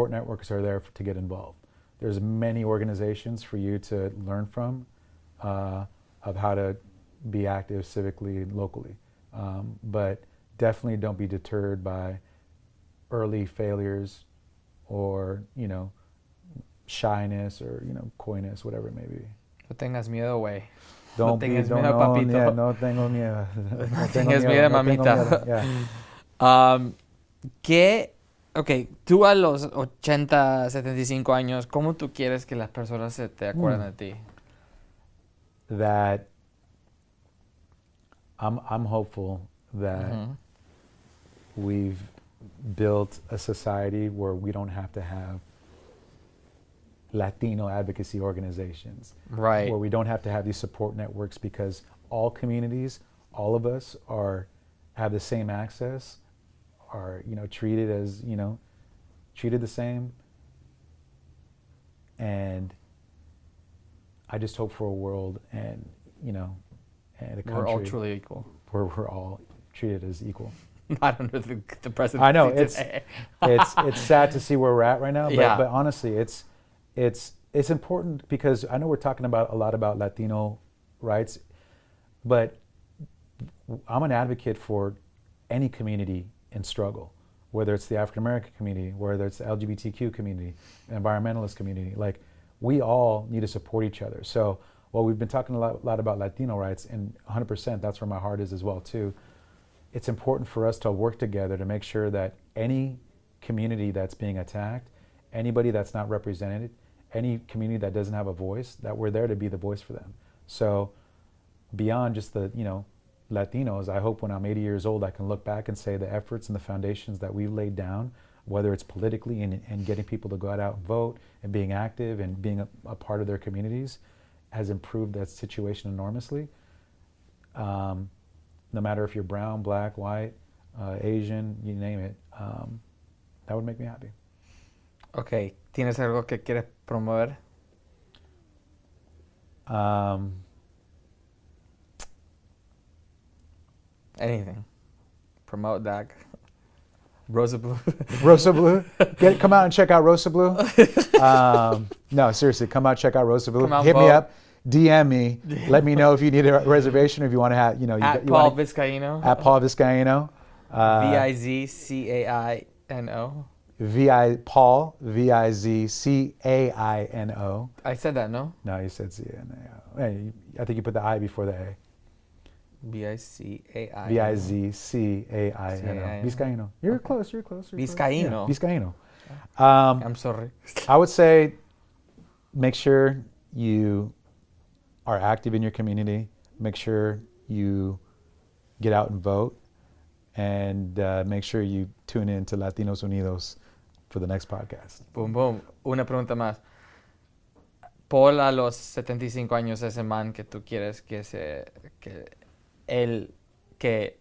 networks are there to get involved. There's many organizations for you to learn from of how to be active civically and locally. But definitely don't be deterred by early failures or, shyness or, coyness, whatever it may be. No tengas miedo, güey. No tengas miedo, papito. Yeah, no tengo miedo. No tengas miedo, mamita. Yeah. Tú a los 80, 75 años, ¿cómo tú quieres que las personas se te acuerden de ti? That I'm hopeful that we've built a society where we don't have to have Latino advocacy organizations, right? Where we don't have to have these support networks, because all communities, all of us have the same access, are treated as treated the same, and I just hope for a world and and a country we're all truly equal, where we're all treated as equal. Not under the presidency. I know today. it's sad to see where we're at right now, but honestly, it's important, because I know we're talking a lot about Latino rights, but I'm an advocate for any community in struggle, whether it's the African American community, whether it's the LGBTQ community, environmentalist community. Like, we all need to support each other. So while we've been talking a lot about Latino rights, and 100% that's where my heart is as well too, it's important for us to work together to make sure that any community that's being attacked, anybody that's not represented, any community that doesn't have a voice, that we're there to be the voice for them. So beyond just the, Latinos, I hope when I'm 80 years old, I can look back and say the efforts and the foundations that we've laid down, whether it's politically and getting people to go out and vote and being active and being a part of their communities, has improved that situation enormously. No matter if you're brown, black, white, Asian, you name it, that would make me happy. Ok, ¿tienes algo que quieres promover? Anything. Promote that. Rosa Blue. Rosa Blue. Come out and check out Rosa Blue. No, seriously, come out, check out Rosa Blue. Hit me up, DM me. Let me know if you need a reservation, or if you want to have, At Paul Vizcaino. At Paul Vizcaino. Vizcaino. Paul, Vizcaino. I said that, no? No, you said C-A-N-A-O. Hey, I think you put the I before the A. Vizcaino. Vizcaino. Vizcaino. You're close. Vizcaino. Yeah, Vizcaino. I'm sorry. I would say make sure you are active in your community. Make sure you get out and vote. And make sure you tune in to Latinos Unidos for the next podcast. Boom, boom. Una pregunta más. Paul, a los 75 años, ese man que tú quieres que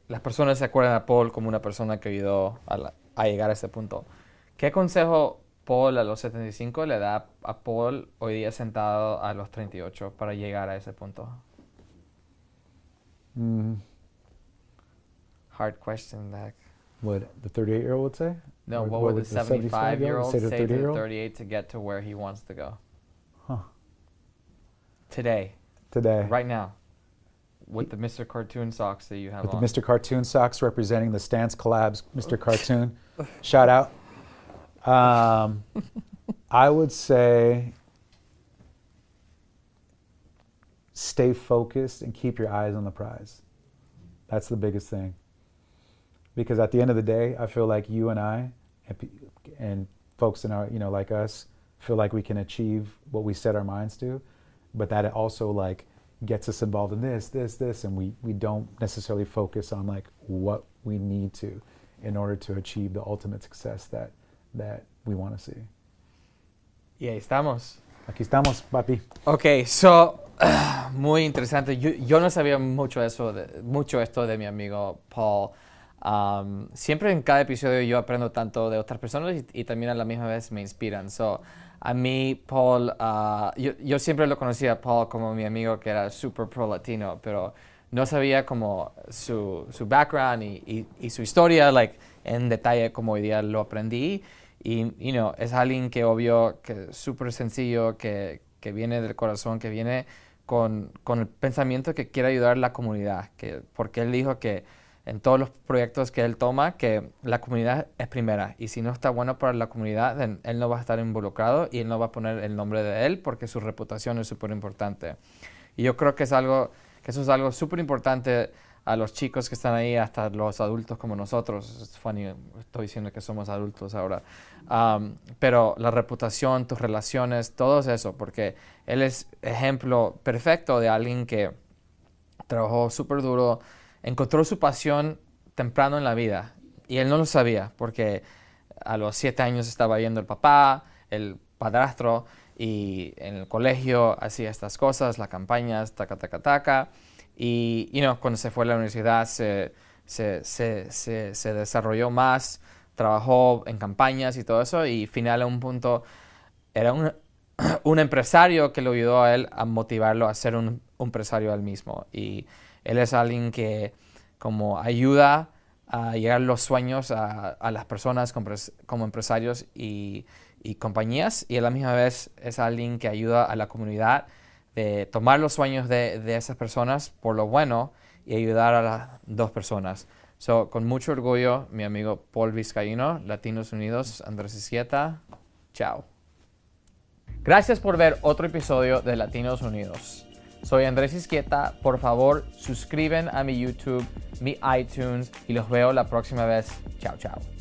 las personas se acuerden a Paul como una persona que ayudó a llegar a ese punto. ¿Qué consejo Paul a los 75 le da a Paul hoy día sentado a los 38 para llegar a ese punto? Hard question, Dak. What the 38-year-old would say? No, Or what would the 75-year-old say to the 38-year-old? 38 to get to where he wants to go? Huh. Today, right now, with the Mr. Cartoon socks that you have With on. the Mr. Cartoon socks representing the Stance Collabs, Mr. Cartoon. Shout out. I would say stay focused and keep your eyes on the prize. That's the biggest thing. Because at the end of the day, I feel like you and I and folks in our, like us, feel like we can achieve what we set our minds to, but that it also like gets us involved in this, and we don't necessarily focus on like what we need to in order to achieve the ultimate success that we want to see. Y ahí estamos. Aquí estamos, papi. Ok, so, muy interesante. Yo no sabía mucho esto de mi amigo Paul. Siempre en cada episodio yo aprendo tanto de otras personas y también a la misma vez me inspiran. So, a mí, Paul, yo siempre lo conocía a Paul como mi amigo que era super pro latino, pero no sabía como su background y su historia en detalle como hoy día lo aprendí. Y es alguien que obvio, que es súper sencillo, que viene del corazón, que viene con el pensamiento que quiere ayudar a la comunidad. Porque él dijo que en todos los proyectos que él toma, que la comunidad es primera. Y si no está bueno para la comunidad, él no va a estar involucrado y él no va a poner el nombre de él porque su reputación es súper importante. Y yo creo que eso es algo súper importante a los chicos que están ahí, hasta los adultos como nosotros. Es funny, estoy diciendo que somos adultos ahora. Pero la reputación, tus relaciones, todo eso, porque él es ejemplo perfecto de alguien que trabajó súper duro, encontró su pasión temprano en la vida. Y él no lo sabía, porque a los 7 años estaba viendo el papá, el padrastro, y en el colegio hacía estas cosas, las campañas, taca. Y cuando se fue a la universidad se desarrolló más, trabajó en campañas y todo eso, y final a un punto era un empresario que lo ayudó a él a motivarlo a ser un empresario él mismo. Y él es alguien que como ayuda a llegar los sueños a las personas como empresarios y compañías, y a la misma vez es alguien que ayuda a la comunidad de tomar los sueños de esas personas por lo bueno y ayudar a las dos personas. So, con mucho orgullo, mi amigo Paul Vizcaino, Latinos Unidos, Andrés Isquieta. Chao. Gracias por ver otro episodio de Latinos Unidos. Soy Andrés Isquieta. Por favor, suscriben a mi YouTube, mi iTunes y los veo la próxima vez. Chao, chao.